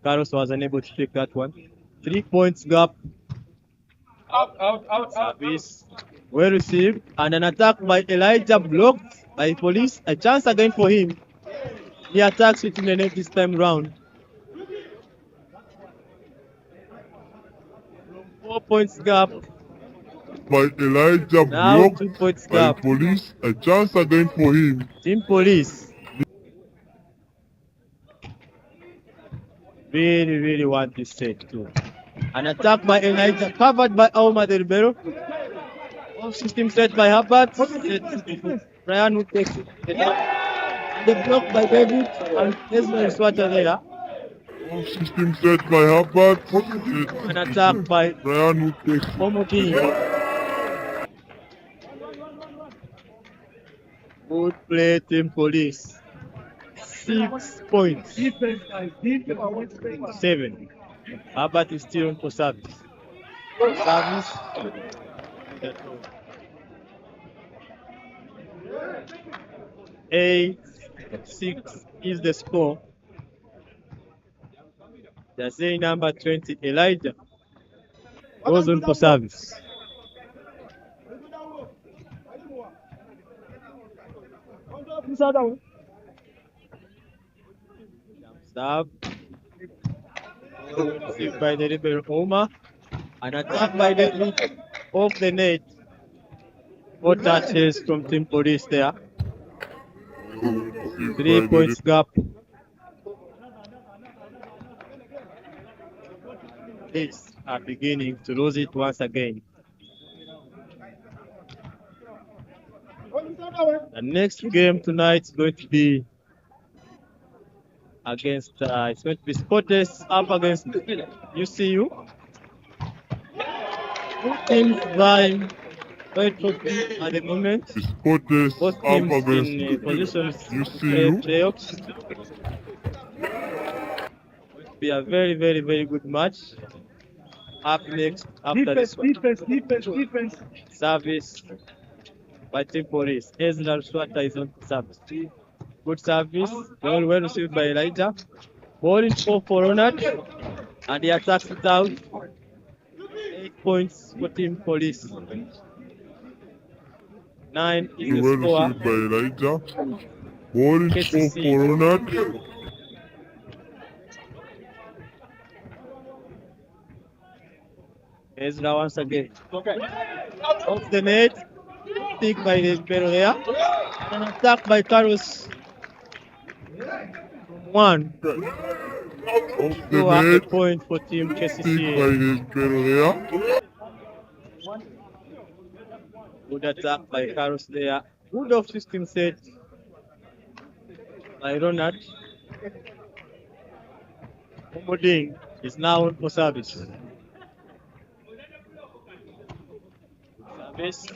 [SPEAKER 1] Carlos was unable to take that one. 3 points gap. Out. Service. Well received. And an attack by Elijah blocked by Police. A chance again for him. He attacks it in the net this time round. 4 points gap.
[SPEAKER 2] By Elijah
[SPEAKER 1] Now
[SPEAKER 2] blocked
[SPEAKER 1] 2 points
[SPEAKER 2] by
[SPEAKER 1] gap.
[SPEAKER 2] Police. A chance again for him.
[SPEAKER 1] Team Police really want this set too. An attack by Elijah covered by Auma Del Ribeiro. Off system set by Herbert. Brian who takes it. The block by David and Desmond Swata there.
[SPEAKER 2] System set by Herbert.
[SPEAKER 1] An attack by
[SPEAKER 2] Brian who takes
[SPEAKER 1] Omoti. Good play, Team Police. 6 points. 7. Herbert is still on for service. Service. 8-6 is the score. Jersey number 20, Elijah, goes on for service. Serve. Received by the Rebel Omar. An attack by the off the net. 4 touches from Team Police there. 3 points gap. Police are beginning to lose it once again. The next game tonight is going to be against, it's going to be Sportes up against UCU. Both teams vying at the moment.
[SPEAKER 2] Sportes
[SPEAKER 1] Both
[SPEAKER 2] up
[SPEAKER 1] teams
[SPEAKER 2] against
[SPEAKER 1] in positions to play
[SPEAKER 2] UCU.
[SPEAKER 1] playoffs. Going to be a very good match. Up next after this one.
[SPEAKER 3] Defense.
[SPEAKER 1] Service by Team Police. Ezra Swata is on service. Good service. Well received by Elijah. Ball in for Ronald. And he attacks it out. 8 points for Team Police. 9 is the
[SPEAKER 2] Well
[SPEAKER 1] score.
[SPEAKER 2] received by Elijah. Ball in
[SPEAKER 1] Kcca.
[SPEAKER 2] for Ronald.
[SPEAKER 1] Ezra once again. Off the net. Pick by the Perea. An attack by Carlos. 1.
[SPEAKER 2] Off the
[SPEAKER 1] So at the
[SPEAKER 2] net.
[SPEAKER 1] point for Team
[SPEAKER 2] Stick by
[SPEAKER 1] Kcca.
[SPEAKER 2] the player.
[SPEAKER 1] Good attack by Carlos there. Good off system set by Ronald. Omoding is now on for service. Service.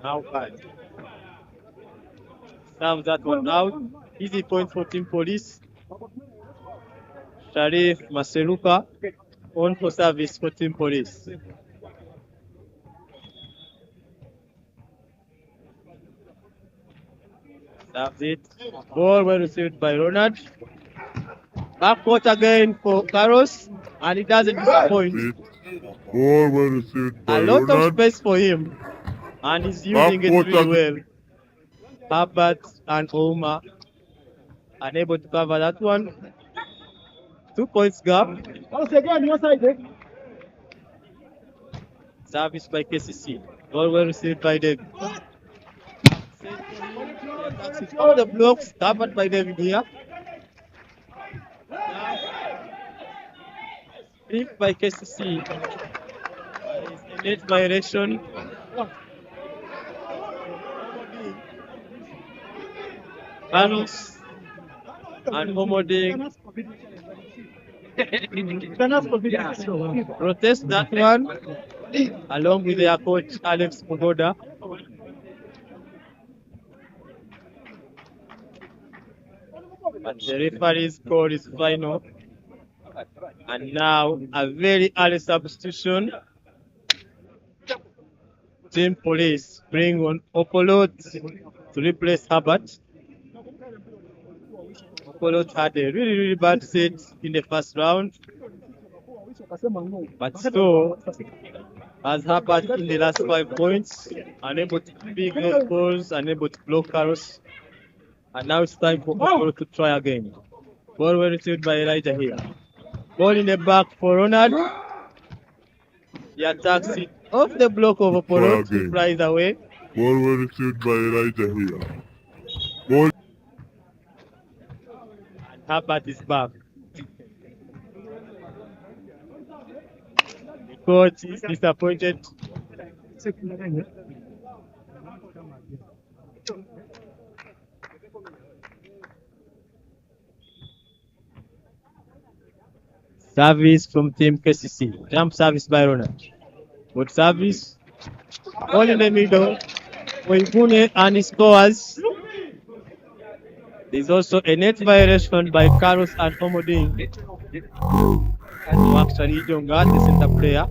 [SPEAKER 1] Now bad. Serve that one out. Easy point for Team Police. Sharif Maseruka on for service for Team Police. That's it. Ball well received by Ronald. Backcourt again for Carlos, and it doesn't disappoint.
[SPEAKER 2] Ball well received by
[SPEAKER 1] A lot of
[SPEAKER 2] Ronald.
[SPEAKER 1] space for him, and he's using it really well. Herbert and Oma unable to cover that one. 2 points gap. Service by Kcca. Ball well received by David. All the blocks covered by David here. Pick by Kcca. It's a net violation. Carlos and Omoding protest that one along with their coach Alex Pogoda. But the referee's call is final. And now a very early substitution. Team Police bring on Opolot to replace Herbert. Opolot had a really bad set in the first round. But still, as Herbert in the last 5 points, unable to pick those balls, unable to block Carlos. And now it's time for Opolot to try again. Ball well received by Elijah here. Ball in the back for Ronald. He attacks it off the block of Opolot, who flies away.
[SPEAKER 2] Ball well received by Elijah here. Ball.
[SPEAKER 1] And Herbert is back. The coach is disappointed. Service from Team Kcca. Jump service by Ronald. Good service. All in the middle. Oibune and he scores. There's also a net violation by Carlos and Omoding. Actually, Jonga, the center player.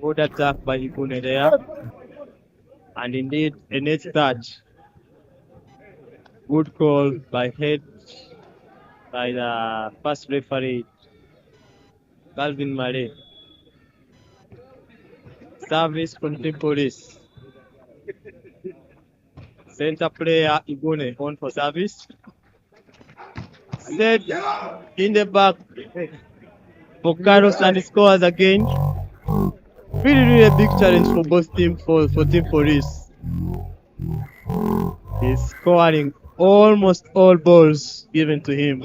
[SPEAKER 1] Good attack by Ibune there. And indeed, a net touch. Good call by head by the first referee, Calvin Murray. Service from Team Police. Center player Ibune on for service. Set in the back for Carlos and he scores again. Really a big challenge for both teams, for Team Police. He's scoring almost all balls given to him.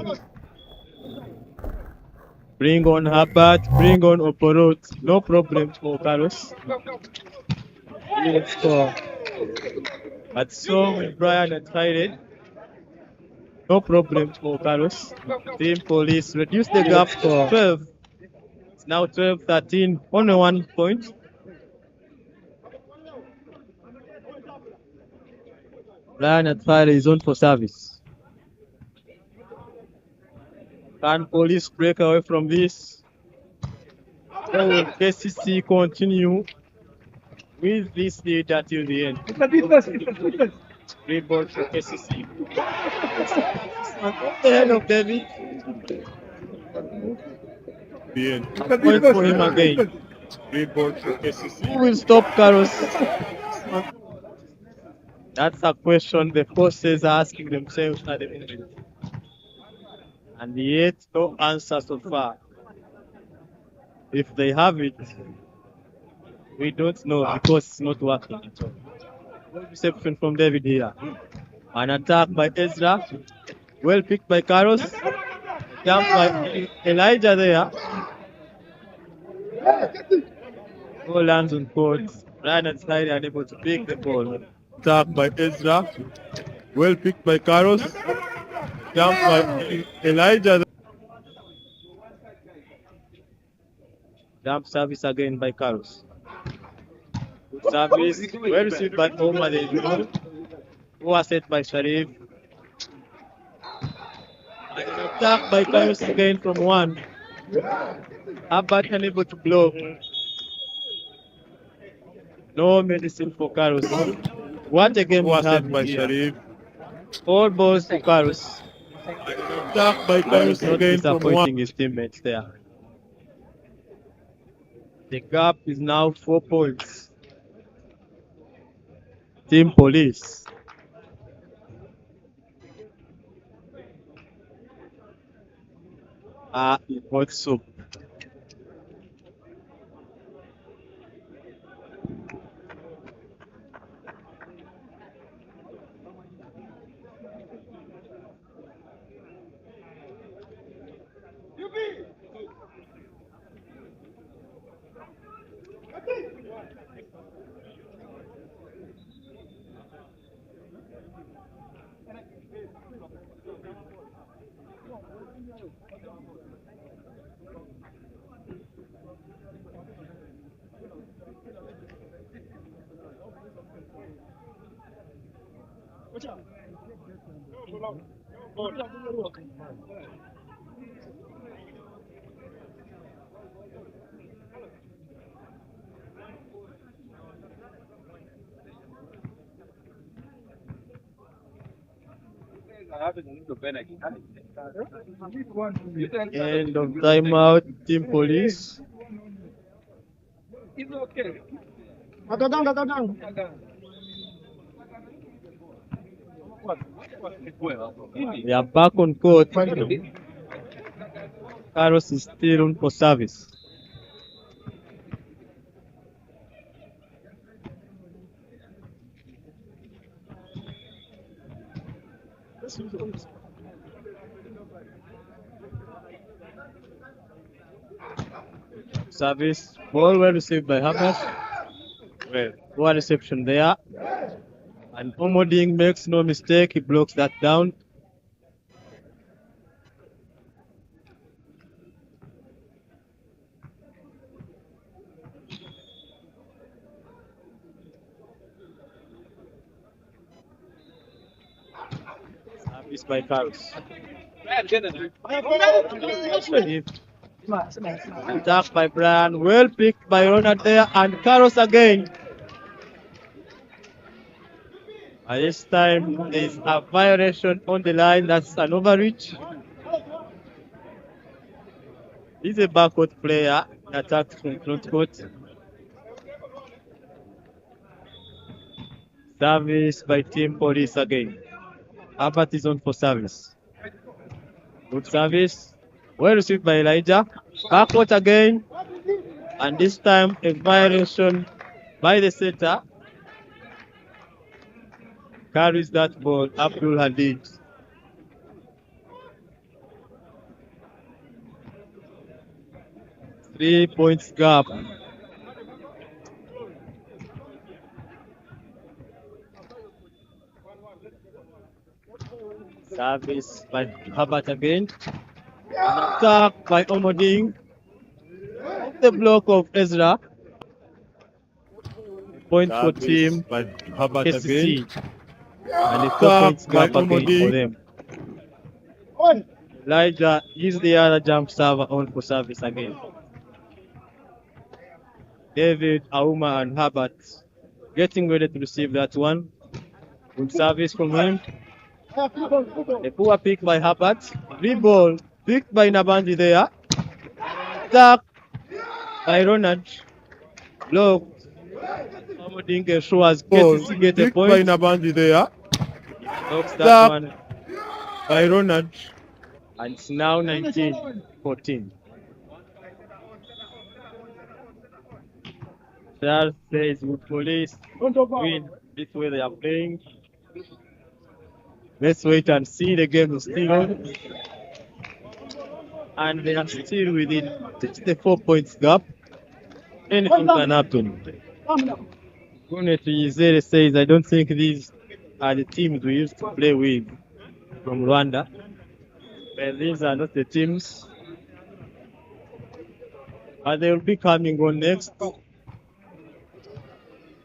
[SPEAKER 1] Bring on Herbert, bring on Opolot. No problem for Carlos. He will score. But so with Brian and Friday, no problem for Carlos. Team Police reduce the gap for 12. It's now 12-13, only 1 point. Brian and Friday is on for service. Can Police break away from this? Or will Kcca continue with this lead until the end? Rebound for Kcca. The head of David. The end. A point for him again. Rebound for Kcca. Who will stop Carlos? That's a question the coaches are asking themselves at the moment. And yet, no answer so far. If they have it, we don't know because it's not working at all. Good reception from David here. An attack by Ezra. Well picked by Carlos. Jump by Elijah there. Ball lands on court. Ryan and Snyder unable to pick the ball. Attack by Ezra. Well picked by Carlos. Jump by Elijah. Jump service again by Carlos. Good service. Well received by Omar. Poor set by Sharif. And an attack by Carlos again from one. Abbott unable to block. No medicine for Carlos. What a game was set by Sharif. All balls to Carlos. Attack by Carlos not disappointing his teammates there. The gap is now 4 points. Team Police. Hot soup. End of timeout, Team Police. They are back on court. Carlos is still on for service. Service. Ball well received by Hamas. Well, poor reception there. And Omoding makes no mistake. He blocks that down. Service by Carlos. Attack by Brian. Well picked by Ronald there. And Carlos again. And this time there is a violation on the line. That's an overreach. He's a backcourt player. Attacked from front court. Service by Team Police again. Abbott is on for service. Good service. Well received by Elijah. Backcourt again. And this time a violation by the setter. Carries that ball, Abdul Hadid. Three points gap. Service by Habat again. An attack by Omoding. The block of Ezra. Point for team by Kcca. And the 4 points gap again for them. Elijah is the other jump server on for service again. David, Auma, and Herbert getting ready to receive that one. Good service from him. A poor pick by Herbert. Ball picked by Nabandi there. Attack by Ronald. Blocked. Omoding shows Kcca get a point. By Nabandi there. Blocks that one by Ronald. And it's now 19-14. Charles says with Police win this way they are playing. Let's wait and see. The game is still on. And they are still within the 4 points gap. Anything can happen. Unity Serie says, I don't think these are the teams we used to play with from Rwanda. But these are not the teams. And they will be coming on next.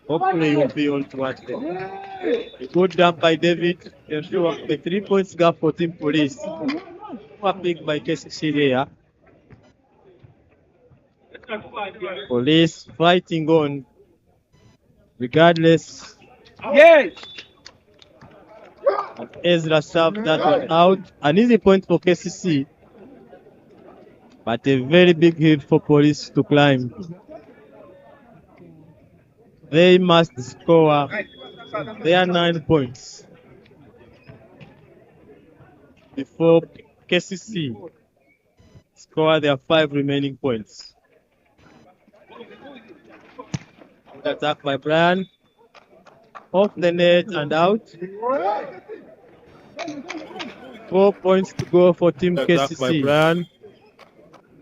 [SPEAKER 1] Hopefully you'll be able to watch them. A good dump by David. Ensure a 3 points gap for Team Police. A pick by Kcca. Police fighting on. Regardless. Ezra served that one out. An easy point for KCC. But a very big hill for Police to climb. They must score their 9 points before KCC score their 5 remaining points. Good attack by Brian. Off the net and out. 4 points to go for Team KCC.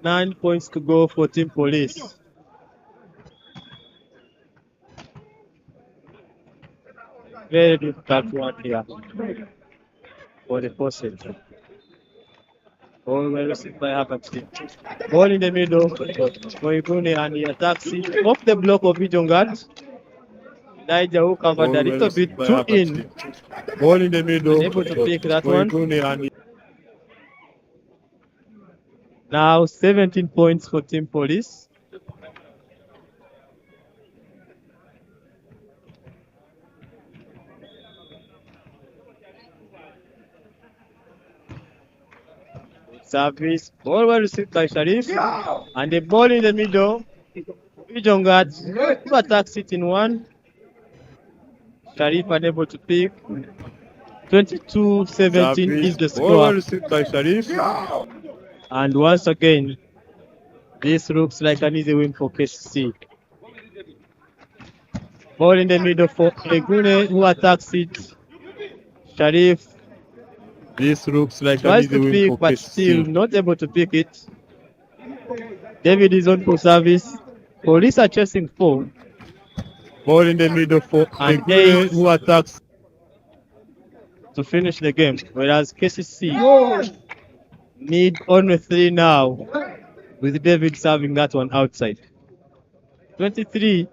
[SPEAKER 1] 9 points to go for Team Police. Very difficult one here for the Fawcett. Ball well received by Herbert. Ball in the middle for Igune, and he attacks it off the block of Ijongard. Niger who covered a little bit too in.
[SPEAKER 2] Ball in the middle.
[SPEAKER 1] Unable to pick that one. Now 17 points for Team Police. Service. Ball well received by Sharif. And the ball in the middle. Ijongard who attacks it in one. Sharif unable to pick. 22-17 is the score. And once again, this looks like an easy win for KCC. Ball in the middle for Egune who attacks it. Sharif
[SPEAKER 2] This looks like
[SPEAKER 1] tries to pick but still not able to pick it. David is on for service. Police are chasing 4.
[SPEAKER 2] Ball in the middle for
[SPEAKER 1] And
[SPEAKER 2] Egune who attacks.
[SPEAKER 1] To finish the game, whereas KCC need only 3 now, with David serving that one outside. 23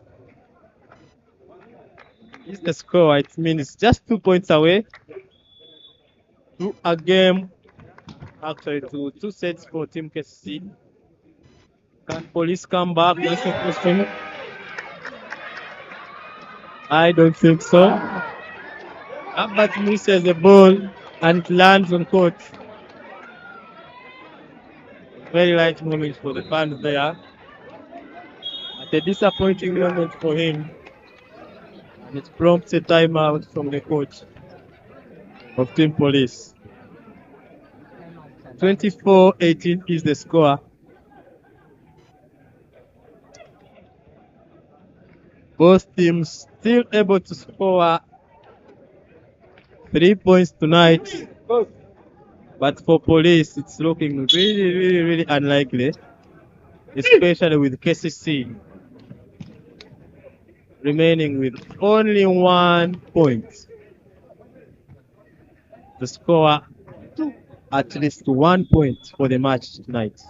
[SPEAKER 1] is the score. It means just 2 points away to a game, actually to 2 sets for Team KCC. Can Police come back? That's the question. I don't think so. But misses the ball and it lands on court. Very light moment for the fans there. But a disappointing moment for him. And it prompts a timeout from the coach of Team Police. 24-18 is the score. Both teams still able to score 3 points tonight, but for Police, it's looking really unlikely, especially with KCC remaining with only 1 point. The score at least 1 point for the match tonight.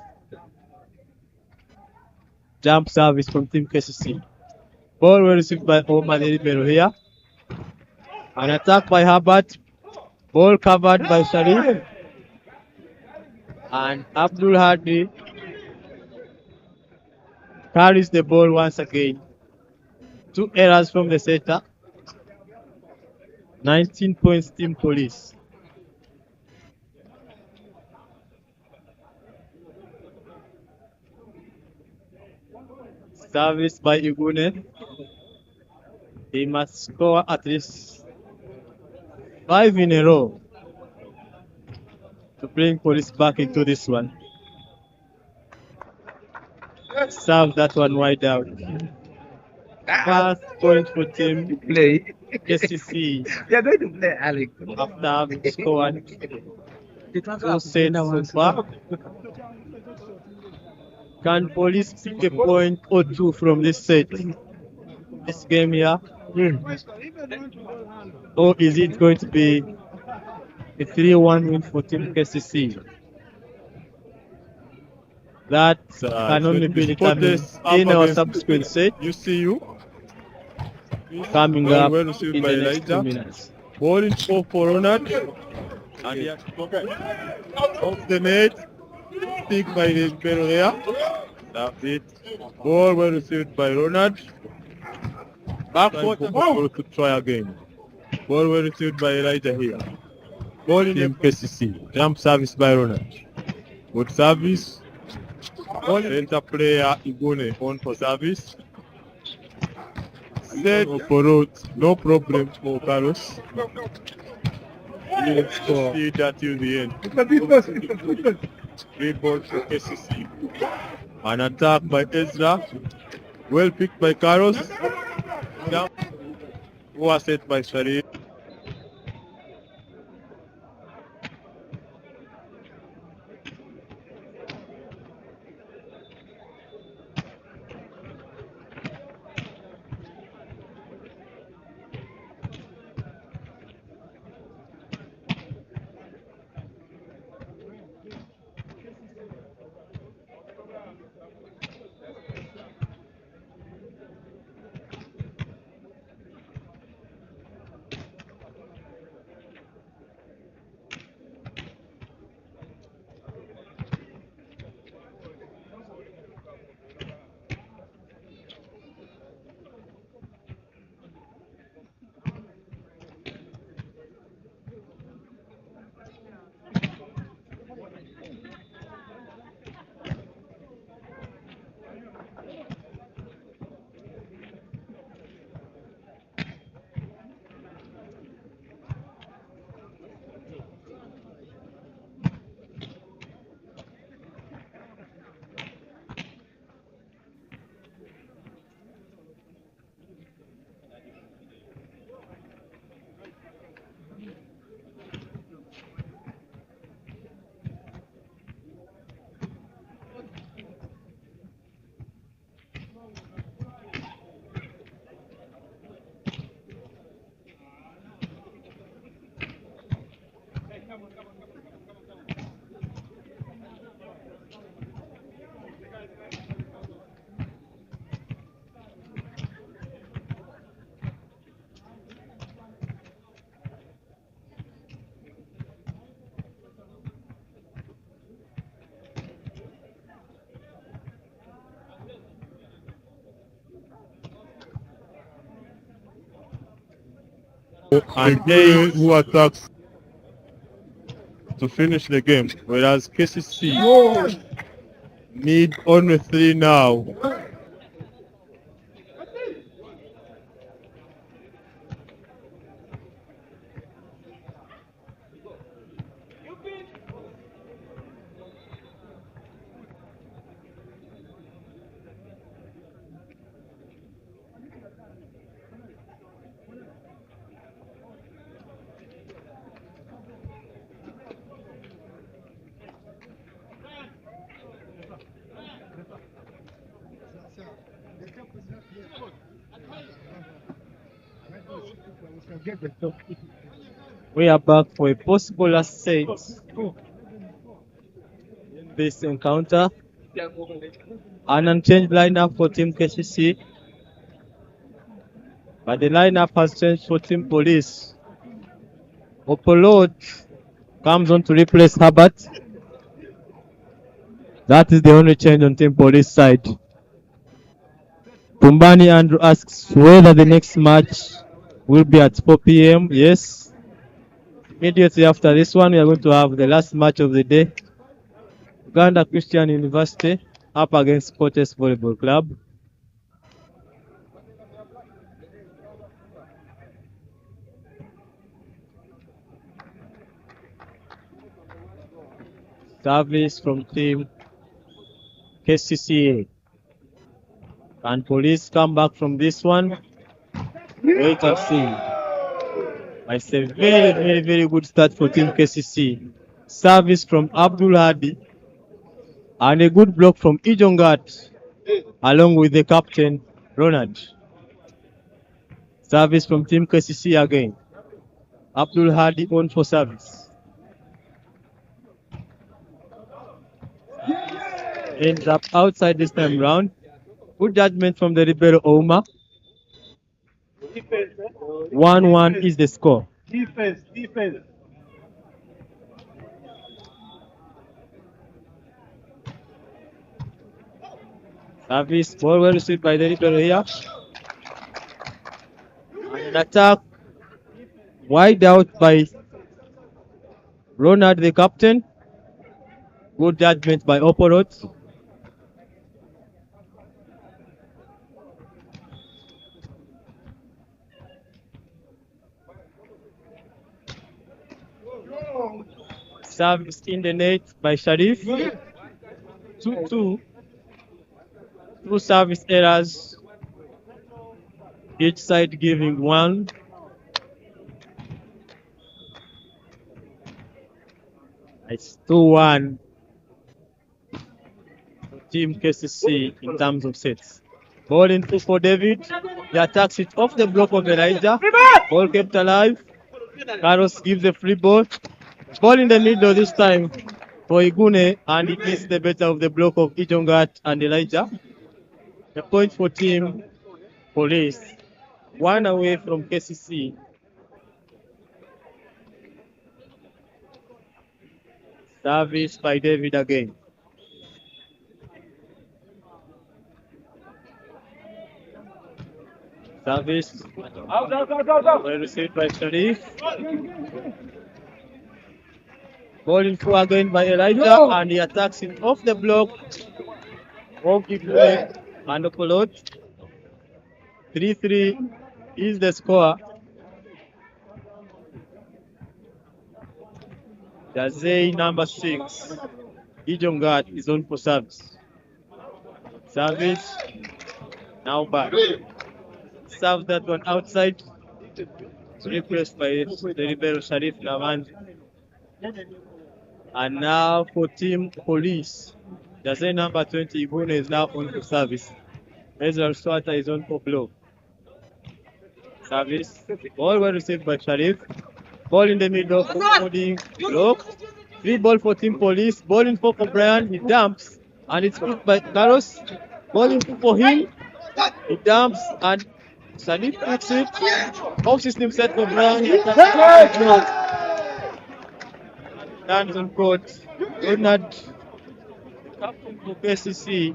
[SPEAKER 1] Jump service from Team KCC. Ball well received by Omar Libero here. An attack by Herbert. Ball covered by Sharif. And Abdul Hadi carries the ball once again. 2 errors from the setter. 19 points Team Police. Service by Igune. He must score at least 5 in a row to bring Police back into this one. Serve that one wide out. First point for Team KCC
[SPEAKER 3] They are going to play Alex.
[SPEAKER 1] after having scored 2 sets so far. Can Police pick a point or two from this set? This game here? Or is it going to be a 3-1 win for Team KCC? That can only be determined in our subsequent set
[SPEAKER 2] UCU.
[SPEAKER 1] coming up
[SPEAKER 2] Well
[SPEAKER 1] in
[SPEAKER 2] received
[SPEAKER 1] the
[SPEAKER 2] by
[SPEAKER 1] next 2
[SPEAKER 2] Elijah.
[SPEAKER 1] minutes.
[SPEAKER 2] Ball in for Ronald. And he has off the net. Stick by his Pereira. That's it. Ball well received by Ronald. Back for to try again. Ball well received by Elijah here. Ball in Team KCC. Jump service by Ronald. Good service. Center player Igone on for service. Set for road. No problem for Carlos. Let's see it until the end. Free ball for KCC. An attack by Ezra. Well picked by Carlos. Down. Was set by Serie. And they who attacks to finish the game, whereas KCC need only 3 now.
[SPEAKER 1] We are back for a possible last set in this encounter. An unchanged lineup for Team KCC, but the lineup has changed for Team Police. Opolot comes on to replace Herbert. That is the only change on Team Police side. Pumbani Andrew asks whether the next match will be at 4 p.m. Yes. Immediately after this one, we are going to have the last match of the day. Uganda Christian University up against Sports Volleyball Club. Service from Team Kcca. Can Police come back from this one? Wait and see. It's a very good start for Team KCC. Service from Abdul Hadi and a good block from Ijongat along with the captain Ronald. Service from Team KCC again. Abdul Hadi on for service. Ends up outside this time round. Good judgment from the Ribeiro Ouma. 1-1 is the score.
[SPEAKER 3] Defense.
[SPEAKER 1] Service, ball well received by the Ribeiro here. And an attack wide out by Ronald, the captain. Good judgment by Oporot. Service in the net by Sharif. 2-2. Two service errors. Each side giving one. It's 2-1 for Team KCC in terms of sets. Ball in two for David. He attacks it off the block of Elijah. Ball kept alive. Carlos gives a free ball. Ball in the middle this time for Igune, and it is the better of the block of Ijongat and Elijah. A point for Team Police. One away from KCC. Service by David again. Service. Well received by Sharif. Ball in two again by Elijah, and he attacks it off the block. Won't give away and Okolot. 3-3 is the score. Jazay number 6. Ijongat is on for service. Service. Now back. Serve that one outside. Replaced by the Ribeiro Sharif Lavandi. And now for Team Police. Jazay number 20, Igune is now on for service. Ezra Swata is on for blow. Service. Ball well received by Sharif. Ball in the middle for holding block. Free ball for Team Police. Ball in for Brian. He dumps. And it's put by Carlos. Ball in for him. He dumps and Sharif picks it. Off system set for Brian. Hands on court. Ronald, captain for KCC.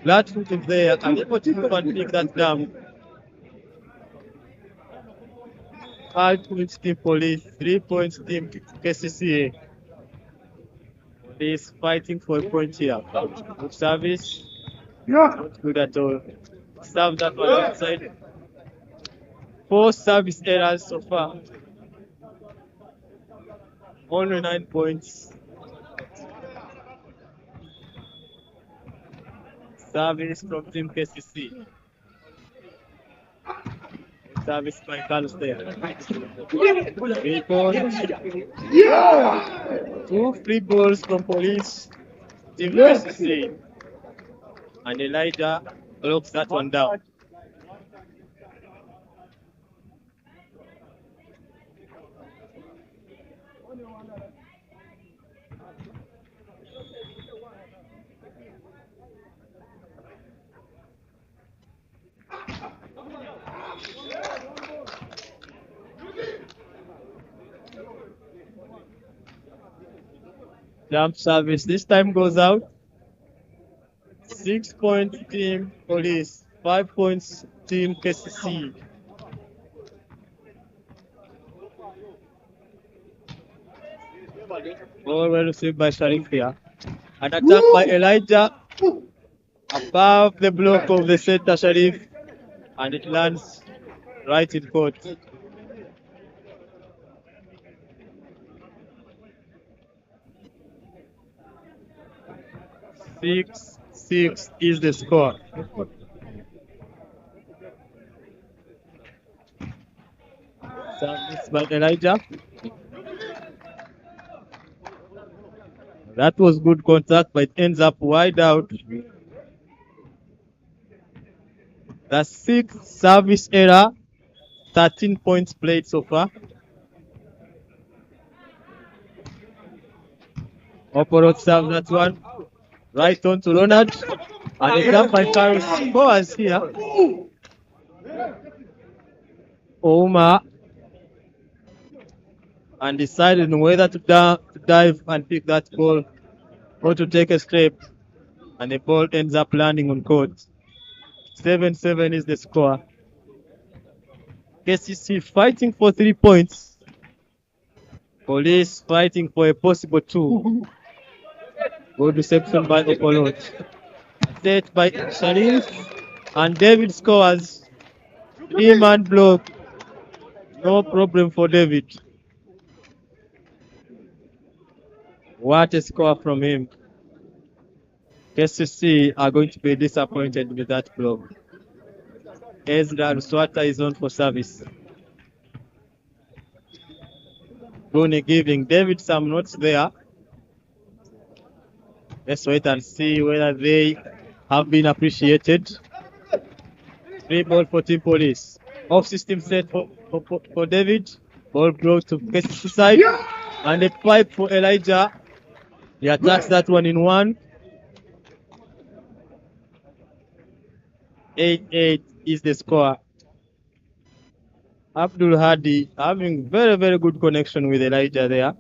[SPEAKER 1] Flat footed there. And able to move and pick that down. 5 points Team Police, 3 points Team KCCA. Police fighting for a point here. Good service. Not good at all. Serve that one outside. 4 service errors so far. Only 9 points. Service from Team KCC. Service by Carlos there. 3 points. 2 free balls from Police. Team KCC. And Elijah locks that one down. Jump service this time goes out. 6 points Team Police, 5 points Team KCC. Ball well received by Sharif here. An attack by Elijah above the block of the center Sharif, and it lands right in court. 6-6 is the score. Service by Elijah. That was good contact, but it ends up wide out. The sixth service error, 13 points played so far. Oporot serves that one. Right on to Ronald. And the jump by Carlos scores here. Oma and decided whether to dive and pick that ball or to take a step. And the ball ends up landing on court. 7-7 is the score. KCC fighting for 3 points. Police fighting for a possible 2. Good reception by Oporot. Set by Sharif. And David scores. 3-man block. No problem for David. What a score from him. KCC are going to be disappointed with that block. Ezra Ruswata is on for service. Rooney giving David some notes there. Let's wait and see whether they have been appreciated. 3 ball for Team Police. Off system set for David. Ball brought to KCC side. And a pipe for Elijah. He attacks that one in 1. 8-8 is the score. Abdul Hadi having very, very good connection with Elijah there.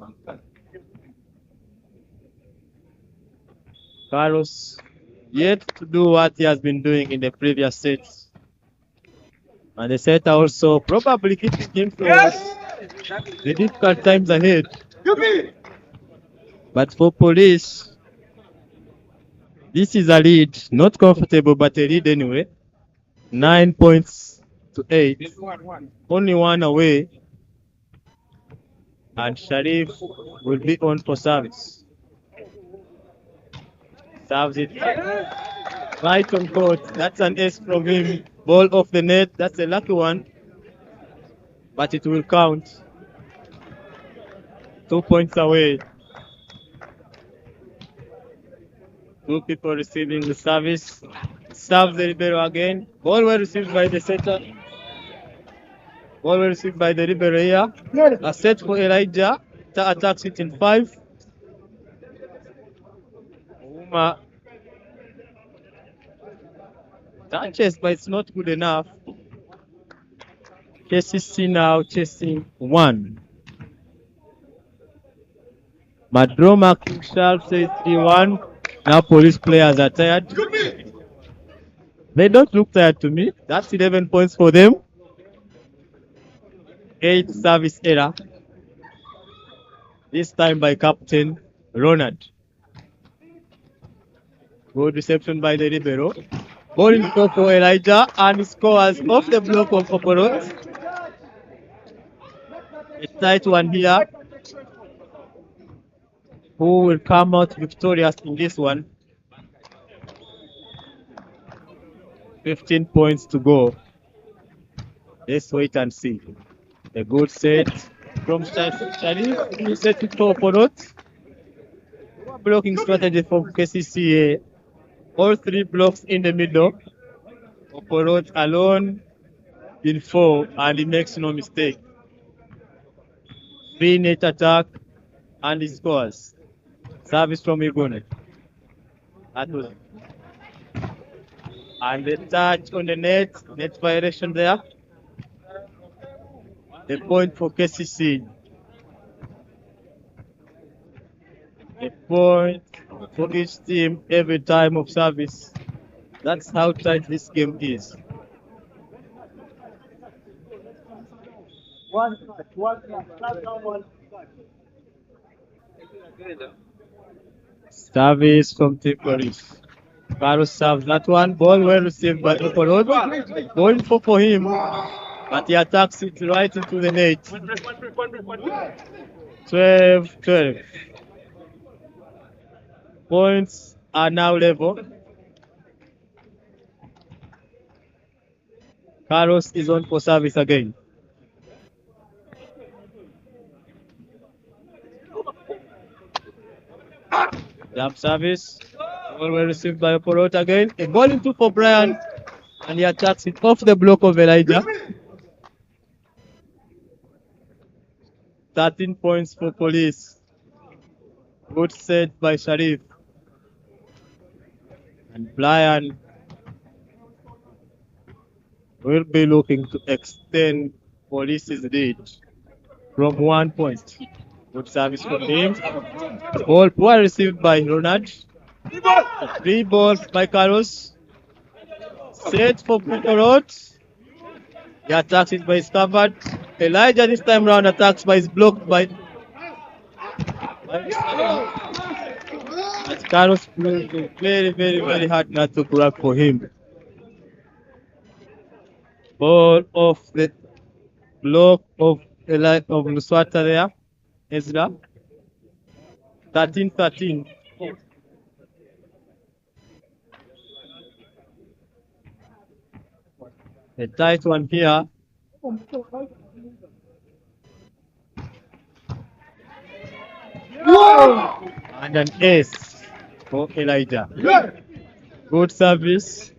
[SPEAKER 1] Carlos yet to do what he has been doing in the previous sets. And the setter also probably keeping him from the difficult times ahead. But for Police, this is a lead. Not comfortable, but a lead anyway. 9 points to 8. Only 1 away. And Sharif will be on for service. Serves it right on court. That's an ace from him. Ball off the net. That's a lucky one. But it will count. 2 points away. 2 people receiving the service. Serves the libero again. Ball well received by the setter. Ball well received by the libero here. A set for Elijah. Attacks it in 5. Uma touches, but it's not good enough. KCC now chasing 1. Madroma Kingshal says 3-1. Now Police players are tired. They don't look tired to me. That's 11 points for them. 8 service error. This time by Captain Ronald. Good reception by the libero. Ball in top for Elijah and he scores off the block of Oporot. A tight one here. Who will come out victorious in this one? 15 points to go. Let's wait and see. A good set from Sharif. He set it for Oporot. Blocking strategy from Kcca. All 3 blocks in the middle. Oporot alone in 4 and he makes no mistake. 3 net attack and he scores. Service from Igone. And the touch on the net violation there. The point for KCC. A point for each team every time of service. That's how tight this game is. Service from Team Police. Carlos serves that one. Ball well received by Oporot. Going for him. But he attacks it right into the net. 12-12. Points are now level. Carlos is on for service again. Jump service. Ball well received by Oporot again. A ball into for Brian. And he attacks it off the block of Elijah. 13 points for Police. Good set by Sharif. And Brian will be looking to extend Police's lead from 1 point. Good service from him. Ball poor received by Ronald. 3 balls by Carlos. Set for Oporot. He attacks it, but it's covered. Elijah this time round attacks, but it's blocked by as Carlos played very hard not to grab for him. Ball off the block of Luswata there. Ezra. 13-13. A tight one here. And an ace for Elijah. Good service.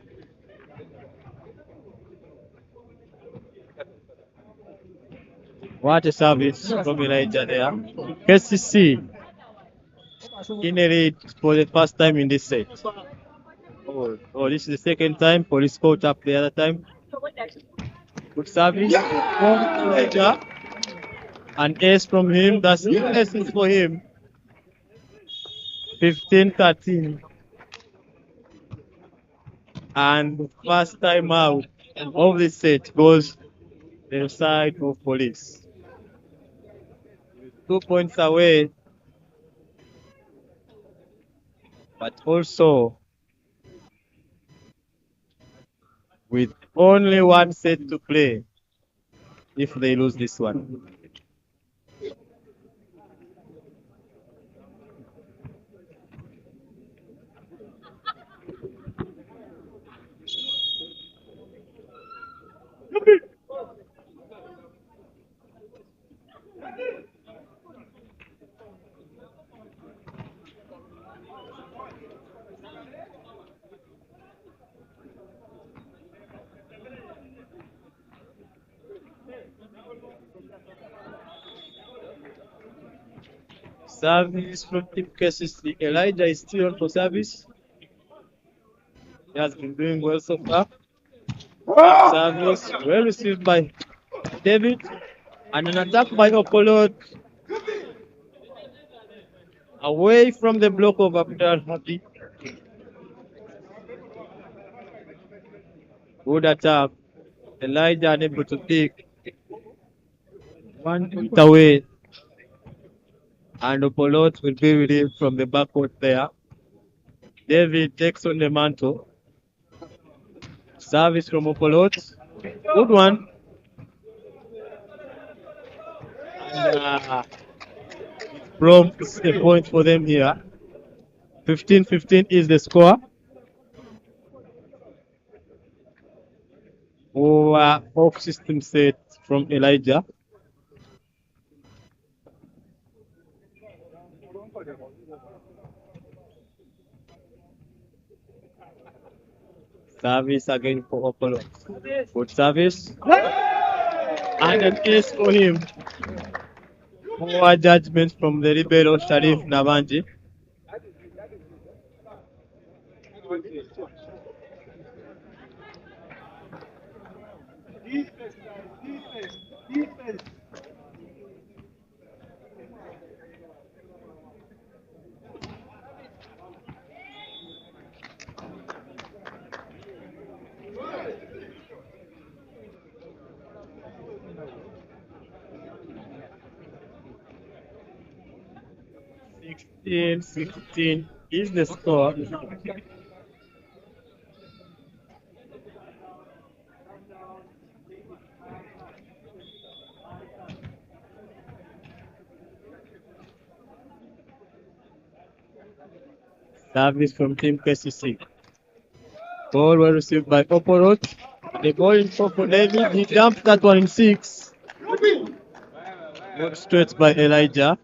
[SPEAKER 1] What a service from Elijah there. Kcca in a lead for the first time in this set. Oh, this is the second time. Police caught up the other time. Good service from Elijah. An ace from him. That's 2 aces for him. 15-13. And the first time out of this set goes the side of Police. 2 points away, but also with only 1 set to play if they lose this one. Service from Team Kcca. Elijah is still on for service. He has been doing well so far. Service well received by David. And an attack by Opolot. Away from the block of Abdul Happy. Good attack. Elijah unable to pick. 1 point away. And Opolot will be relieved from the backcourt there. David takes on the mantle. Service from Opolot. Good one. And prompts a point for them here. 15-15 is the score. Off system set from Elijah. Service again for Opolot. Good service. And an ace for him. Poor judgment from the libero Sharif Navanji. Sixteen 16 is the score. Service from Team Kcca. Ball well received by Oporot. The ball in for David. He dumped that one in 6. Good stretch by Elijah.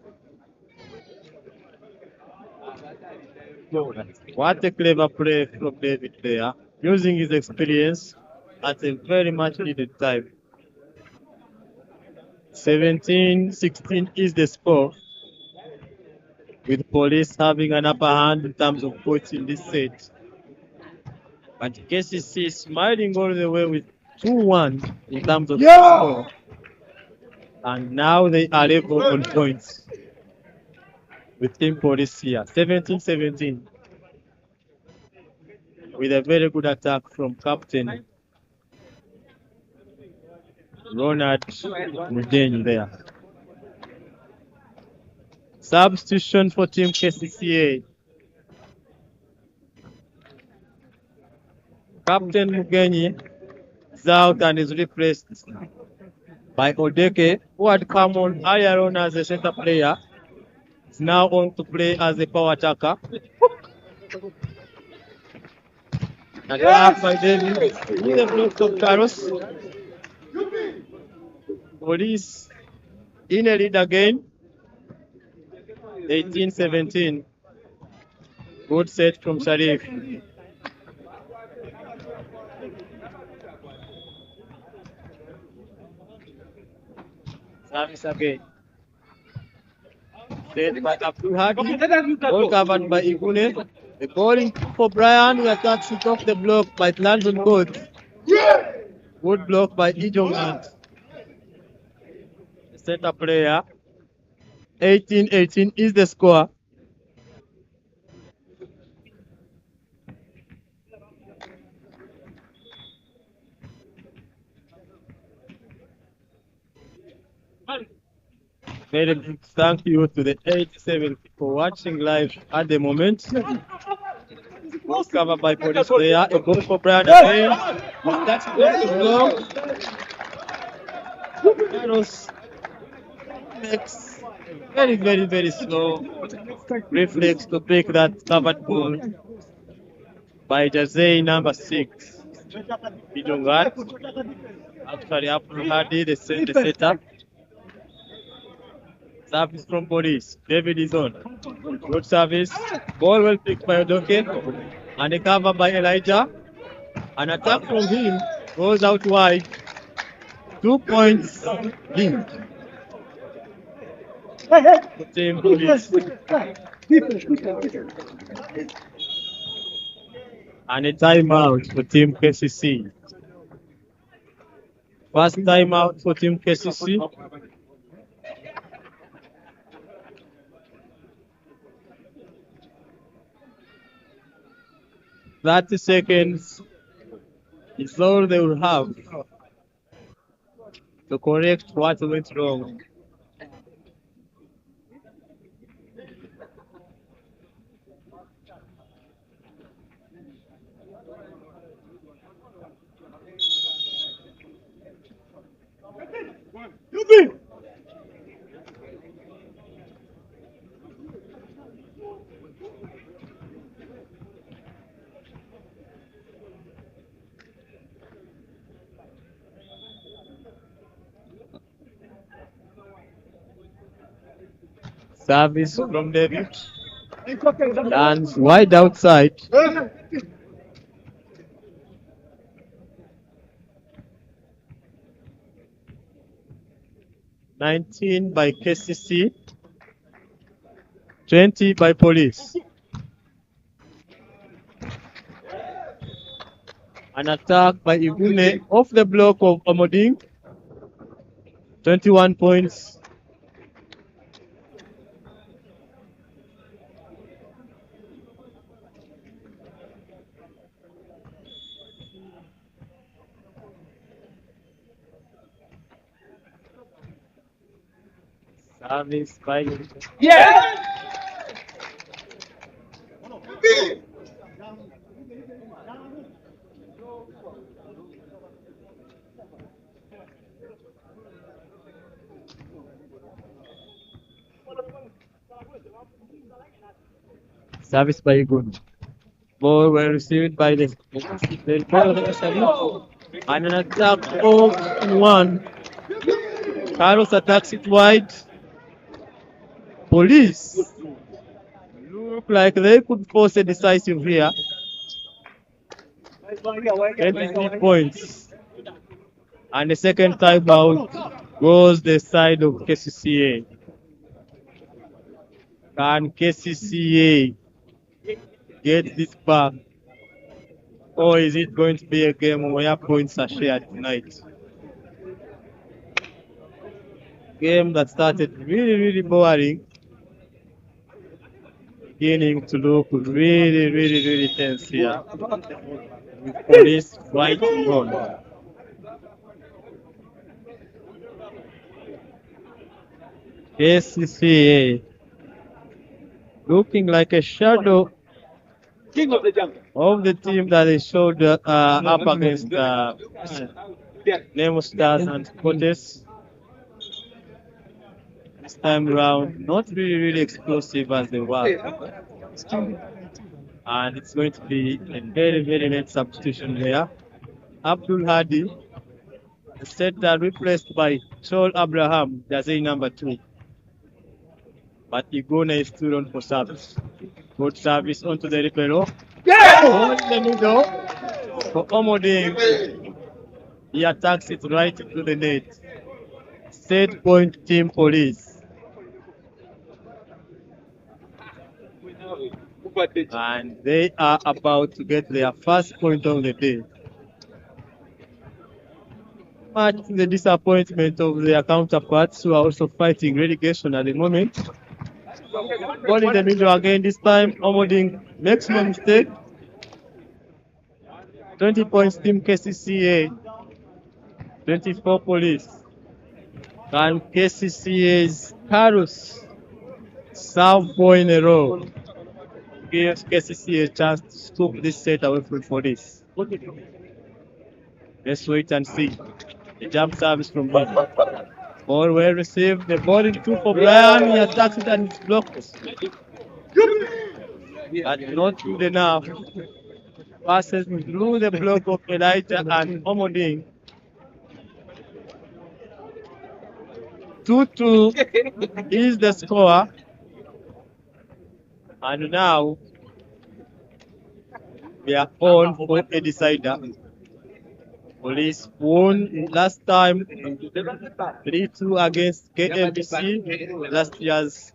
[SPEAKER 1] What a clever play from David there, using his experience at a very much needed time. 17-16 is the score, with Police having an upper hand in terms of points in this set. But KCC smiling all the way with 2-1 in terms of score. And now they are level on points with Team Police here. 17-17. With a very good attack from Captain Ronald Mudenyi there. Substitution for Team Kcca. Captain Mugenyi is out and is replaced by Odeke, who had come on earlier on as a center player. Is now on to play as a power attacker. Attack by David with the block of Carlos. Police in a lead again. 18-17. Good set from Sharif. Service again. Set by Abdul Hadi. Ball covered by Igune. The bowling for Brian, who attacks it off the block, but it lands on board. Good block by Ijong. The center player. 18-18 is the score. Very big thank you to the 87 for watching live at the moment. Ball covered by Police player. A goal for Brian again. That's the block. Carlos makes very slow reflex to pick that covered ball by Jazay number 6. Bidongat. Actually, Abdul Hadi, the setup. Service from Police. David is on. Good service. Ball well picked by Odoke. And a cover by Elijah. An attack from him goes out wide. 2 points lead. Team Police. And a timeout for Team KCC. First timeout for Team KCC. 30 seconds is all they will have to correct what went wrong. Service from David. Lands wide outside. $19 by KCC. 20 by Police. An attack by Igune off the block of Omoding. 21 points. Service by Service by Igun. Ball were received by the and an attack of one. Carlos attacks it wide. Police Look like they could force a decisive here. 23 points. And the second timeout goes the side of Kcca. Can Kcca get this back? Or is it going to be a game where points are shared tonight? Game that started really boring, beginning to look really tense here. With police fighting on. Kcca looking like a shadow of the team that they showed up against Nemo Stars and Fortes. This time around, not really explosive as they were. And it's going to be a very late substitution there. Abdul Hadi, the setter, replaced by Chol Abraham, jersey number 2. But Igona is still on for service. Good service onto the Ripero. Yeah! In the middle for Omoding. He attacks it right to the net. Set point team police. And they are about to get their first point of the day. Much to the disappointment of their counterparts who are also fighting relegation at the moment. Ball in the middle again, this time Omoding makes no mistake. 20 points team Kcca, 24 police. And Kcca's Carus serve 4 in a row gives Kcca a chance to scoop this set away from police. Let's wait and see. The jump service from him. Ball well received. The ball in 2 for Brian. He attacks it and it's blocked. But not good enough. Passes through the block of Elijah and Omoding. 2-2 is the score. And now we are on for a decider. Police won last time 3-2 against KMBC, last year's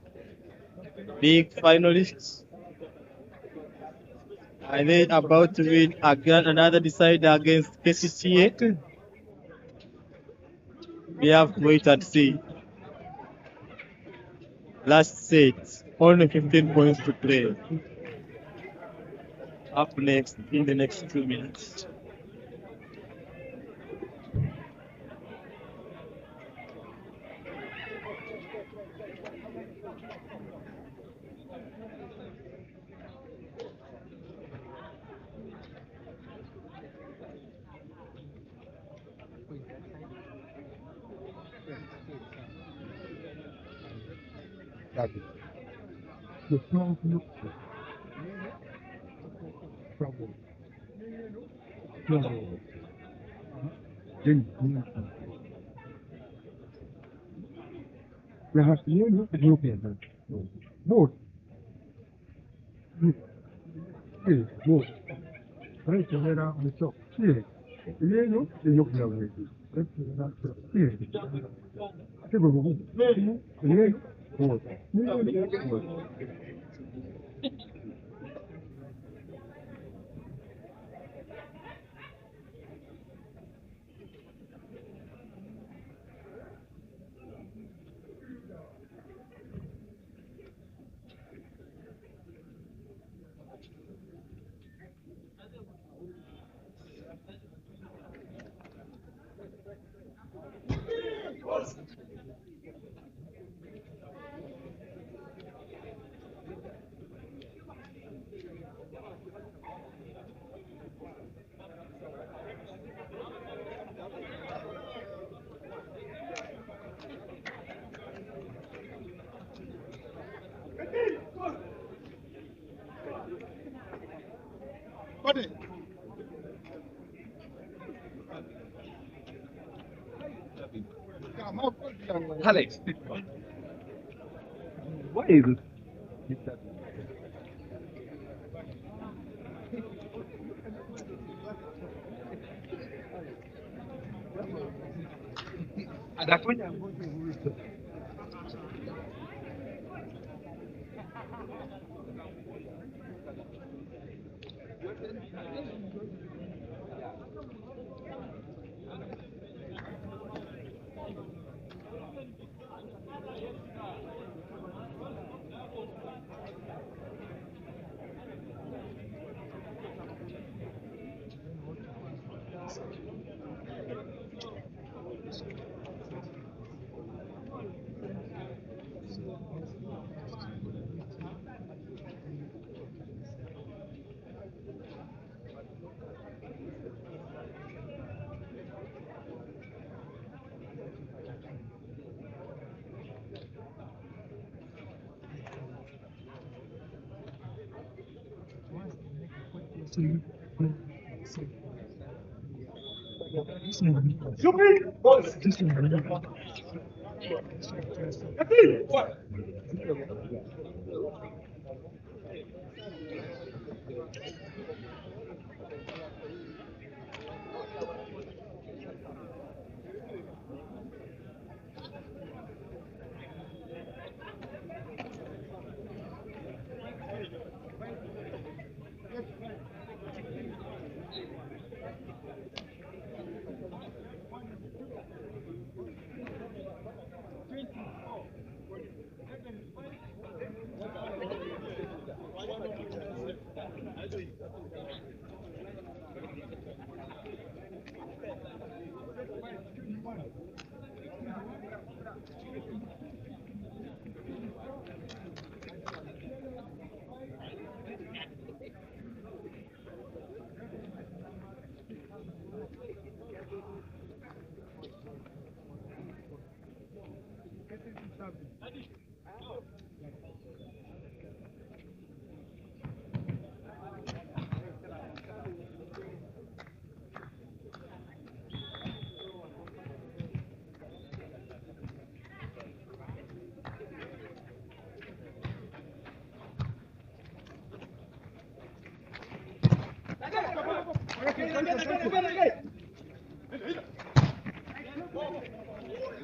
[SPEAKER 1] big finalists. And they about to win again another decider against Kcca. We have to wait and see. Last set, only 15 points to play. Up next in the next 2 minutes.
[SPEAKER 3] Alex, what is it?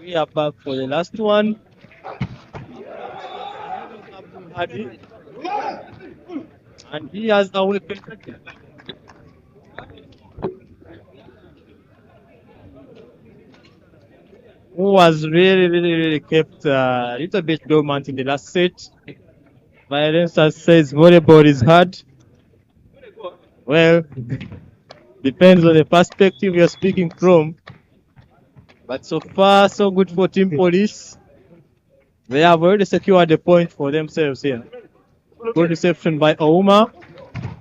[SPEAKER 1] We are back for the last one. Hadi. And he has a weapon. Who was really kept a little bit dormant in the last set. Violence says volleyball is hard. Well, depends on the perspective you're speaking from. But so far, so good for Team Police. They have already secured the point for themselves here. Good reception by Ouma.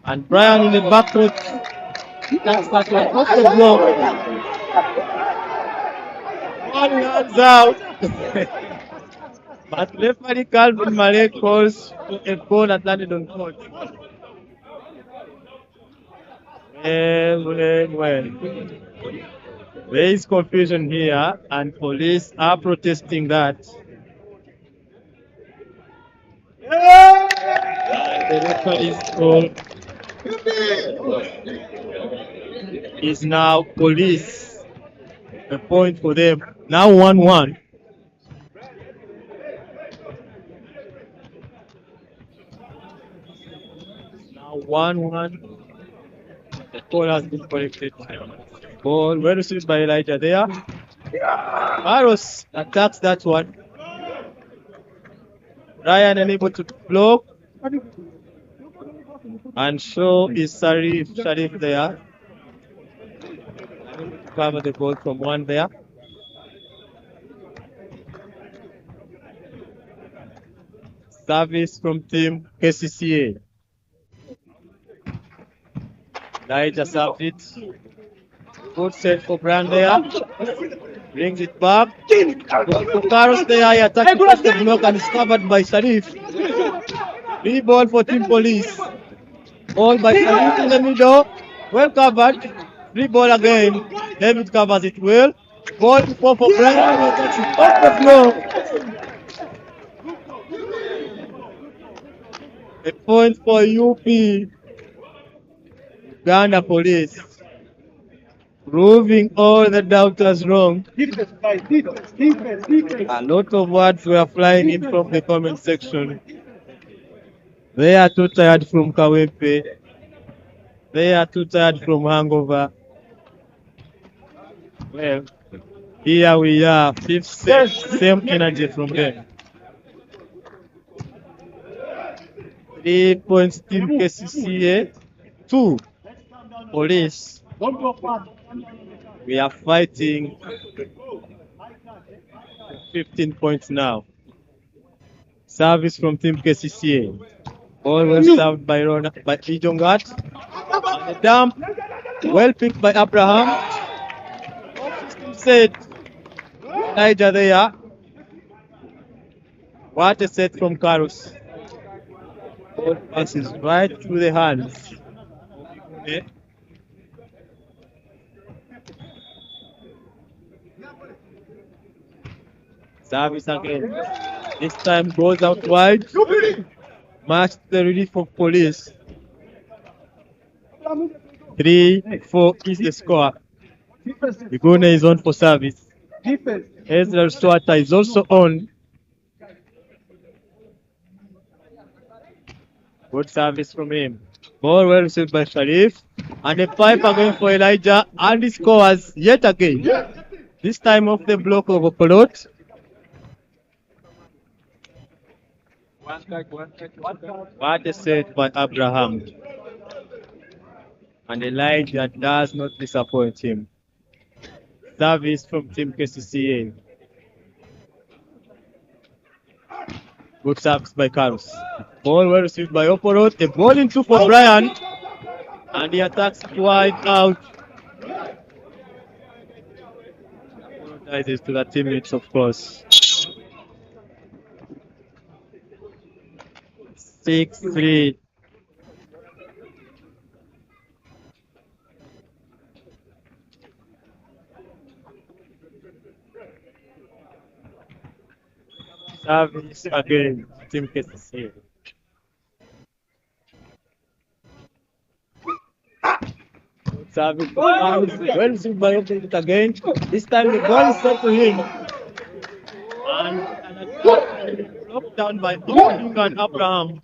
[SPEAKER 1] And Brian in the backcourt. That's that one off the block. One hands out. But referee Calvin Malay calls a goal that landed on court. Well. There is confusion here, and police are protesting that. The referee's call is now police. A point for them. Now 1-1. Now 1-1. The call has been corrected. Ball well received by Elijah there. Barros attacks that one. Ryan unable to block. And so is Sharif there. Cover the ball from one there. Service from team Kcca. Elijah served it. Good set for Brand there. Brings it back. Carlos there, he attacks the block and is covered by Sharif. Free ball for Team Police. Ball by Sharif in the middle. Well covered. Free ball again. David covers it well. Ball for Brand. Off the floor. A point for UP. Uganda Police. proving all the doubters wrong.
[SPEAKER 3] Defense, guys, defense.
[SPEAKER 1] A lot of words were flying in from the comment section. They are too tired from Kawepe. They are too tired from hangover. Well, here we are, fifth set, same energy from them. 3 points Team Kcca, 2 Police.
[SPEAKER 3] Don't go fast.
[SPEAKER 1] We are fighting 15 points now. Service from Team Kcca. Ball well served by Ijongat. And the dump, well picked by Abraham. Set. Elijah there. What a set from Karus. Ball passes right through the hands. Okay. Service again. This time goes out wide. Match the relief of Police. 3-4 is the score. Igone is on for service.
[SPEAKER 3] Defense.
[SPEAKER 1] Ezra Swata is also on. Good service from him. Ball well received by Sharif. And a pipe again for Elijah. And he scores yet again. This time off the block of Okolot. What a set by Abraham. And Elijah does not disappoint him. Service from Team Kcca. Good service by Carlos. Ball well received by Oporot. A ball in two for Brian. And he attacks wide out. Apologizes to the teammates, of course. 6-3. Service again, Team Kcca. Service well received by Oporot again. This time the ball is set to him. And blocked down by Duncan Abraham.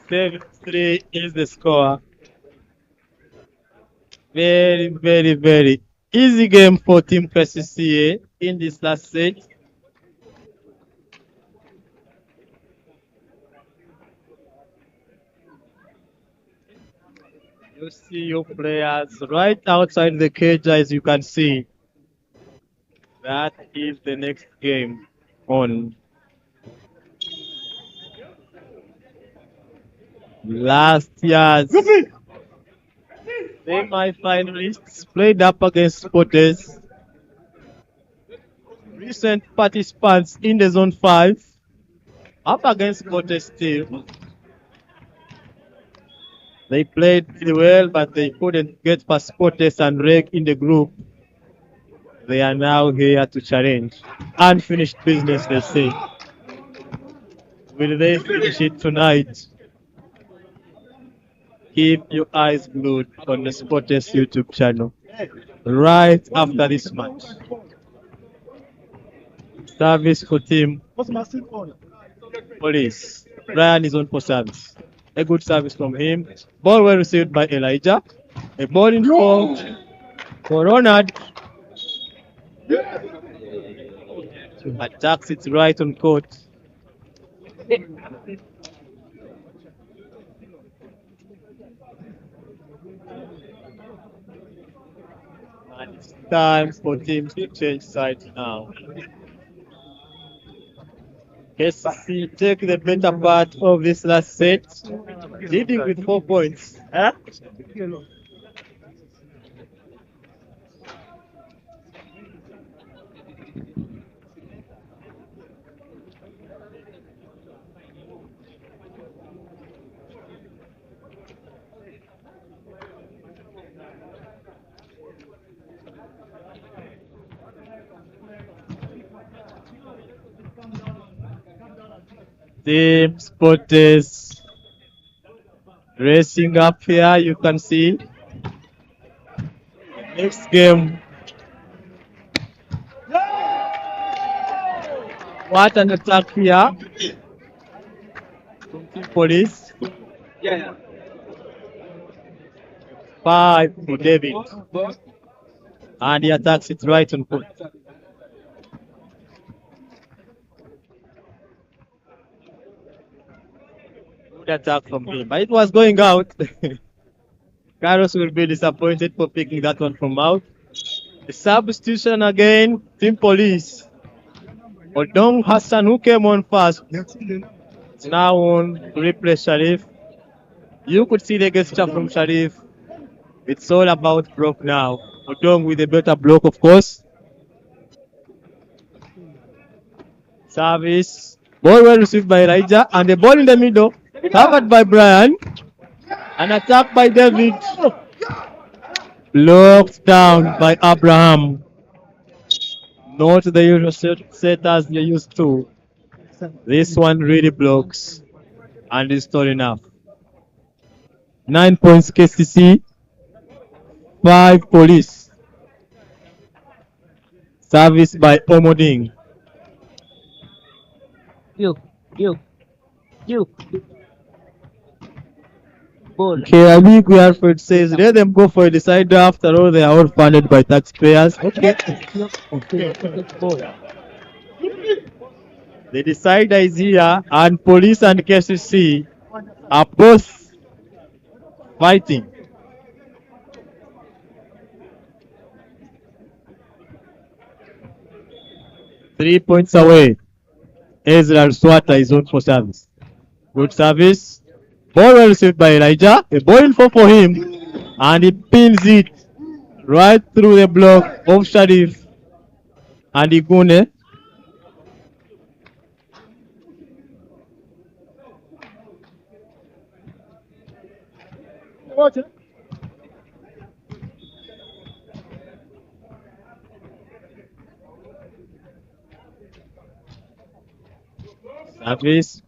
[SPEAKER 1] Save 3 is the score. Very easy game for Team Kcca in this last set. You see your players right outside the cage, as you can see. That is the next game on. Last year's semi-finalists played up against Spotters. Recent participants in the Zone 5 up against Spotters still. They played really well, but they couldn't get past Spotters and Reg in the group. They are now here to challenge. Unfinished business, they say. Will they finish it tonight? Keep your eyes glued on the Spotters YouTube channel right after this match. Service for Team Police. Brian is on for service. A good service from him. Ball well received by Elijah. A ball in for Ronald. Attacks it right on court. And it's time for teams to change sides now. Kcca take the better part of this last set, leading with 4 points. Team Sporters racing up here. You can see next game. What an attack here from Team Police.
[SPEAKER 3] Yeah.
[SPEAKER 1] 5 for David. And he attacks it right on point. Good attack from him. But it was going out. Carlos will be disappointed for picking that one from out. The substitution again, Team Police. Odong Hassan, who came on first, is now on to replace Sharif. You could see the gesture from Sharif. It's all about block now. Odong with a better block, of course. Service. Ball well received by Elijah. And the ball in the middle. Covered by Brian. An attack by David. Blocked down by Abraham. Not the usual set as they used to. This one really blocks. And is tall enough. 9 points KCC. 5 Police. Service by Omoding.
[SPEAKER 4] You. Ball.
[SPEAKER 1] Okay, I think Alfred says let them go for a decider. After all, they are all funded by taxpayers. Okay.
[SPEAKER 4] Ball.
[SPEAKER 1] The decider is here, and Police and KCC are both fighting. Three points away. Ezra Swata is on for service. Good service. Ball well received by Elijah. A ball in for him. And he pins it right through the block of Sharif and Igune. Service.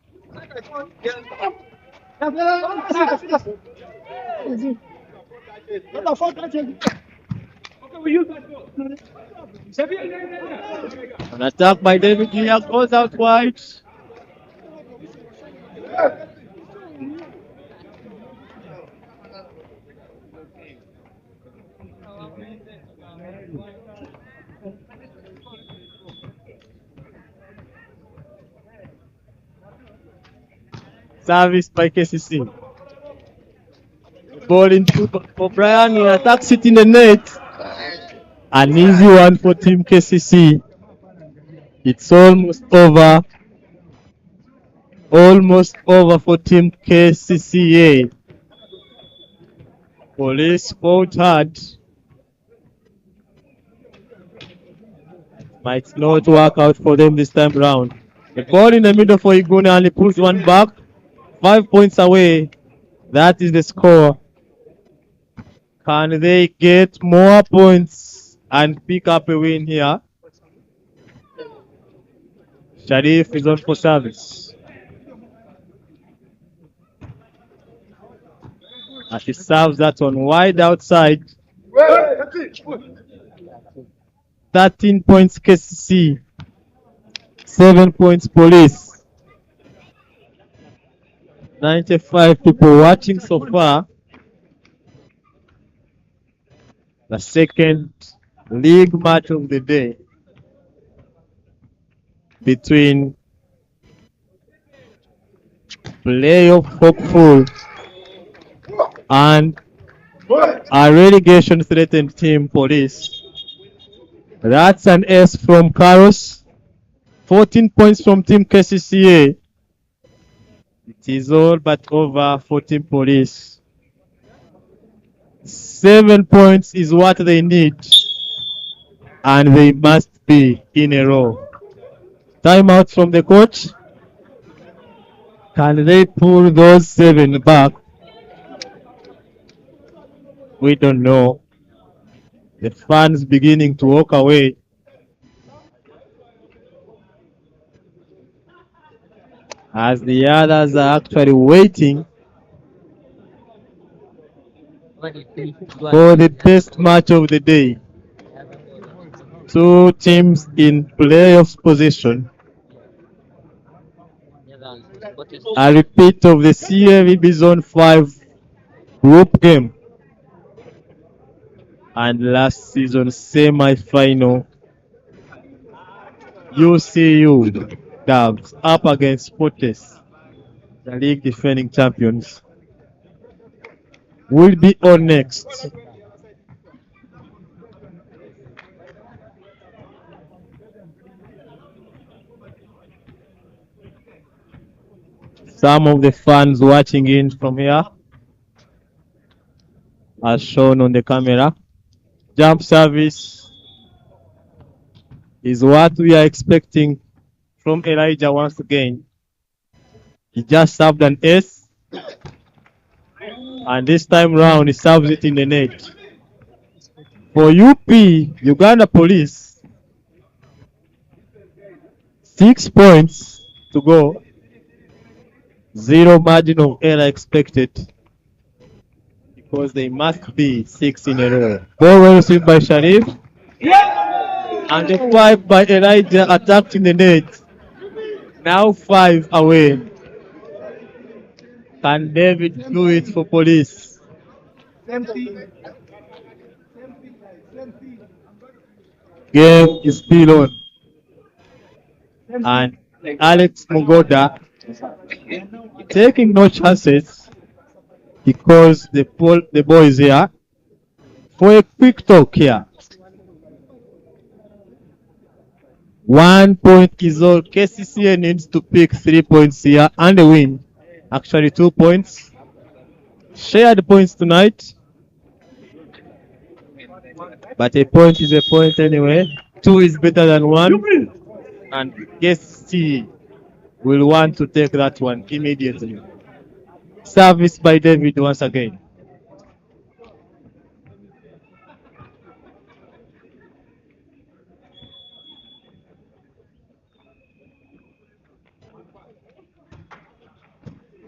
[SPEAKER 1] An attack by David here goes out wide. Service by KCC. Ball into for Brian. He attacks it in the net. An easy one for Team KCC. It's almost over. Almost over for Team KCCA. Police fought hard. Might not work out for them this time round. The ball in the middle for Igune and he pulls one back. 5 points away. That is the score. Can they get more points and pick up a win here? Sharif is on for service. As he serves that one wide outside. 13 points KCC. 7 points Police. 95 people watching so far. The second league match of the day between playoff hopeful and a relegation threatened team Police. That's an S from Carlos. 14 points from Team KCCA. It is all but over for Team Police. 7 points is what they need. And they must be in a row. Timeout from the coach. Can they pull those 7 back? We don't know. The fans beginning to walk away. as the others are actually waiting for the best match of the day. Two teams in playoffs position. A repeat of the Serie Zone 5 group game and last season semi-final. UCU Dubs up against Fortes, the league defending champions, will be on next. Some of the fans watching in from here, as shown on the camera. Jump service is what we are expecting from Elijah once again. He just served an ace, and this time round he serves it in the net. For UP, Uganda Police, 6 points to go. Zero margin of error expected because they must be 6 in a row. Ball well received by Sharif. And the 5 by Elijah attacked in the net. Now 5 away. Can David do it for Police? Game is still on. And Alex Mugoda taking no chances because the ball is here. For a quick talk here. 1 point is all. Kcca needs to pick 3 points here and a win. Actually 2 points. Share the points tonight. But a point is a point anyway. 2 is better than 1. And Kcca will want to take that one immediately. Service by David once again.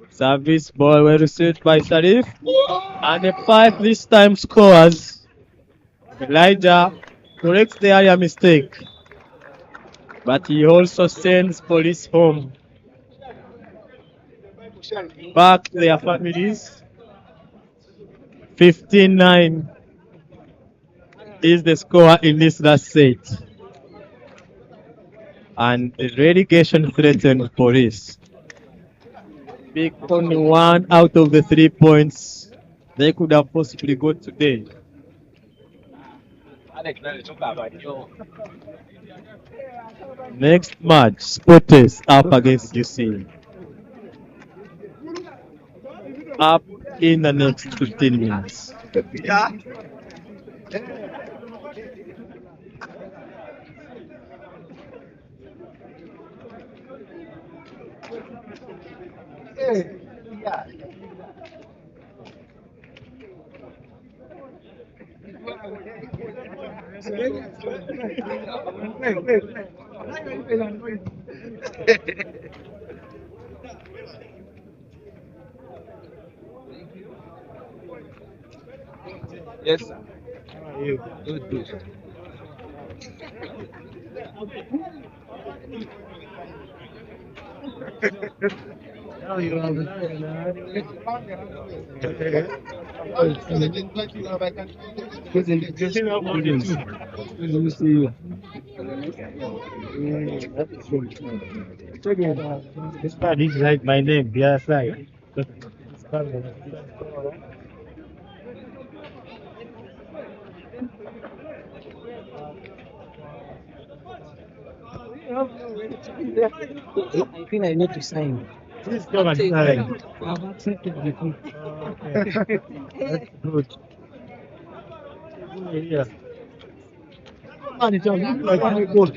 [SPEAKER 1] Service ball well received by Sharif. And a 5 this time scores. Elijah corrects the area mistake. But he also sends Police home. Back to their families. 15-9 is the score in this last set. And the relegation threatened Police. Pick only 1 out of the 3 points they could have possibly got today. Next match, Sportes up against UC. Up in the next 15 minutes.
[SPEAKER 4] Yes. How are you? Good, good. How are you? Good to see you. This part is like my name, the other side. I think I need to sign. Please come and sign. I've accepted the thing. Okay. That's good. Yeah. Man, it's like good.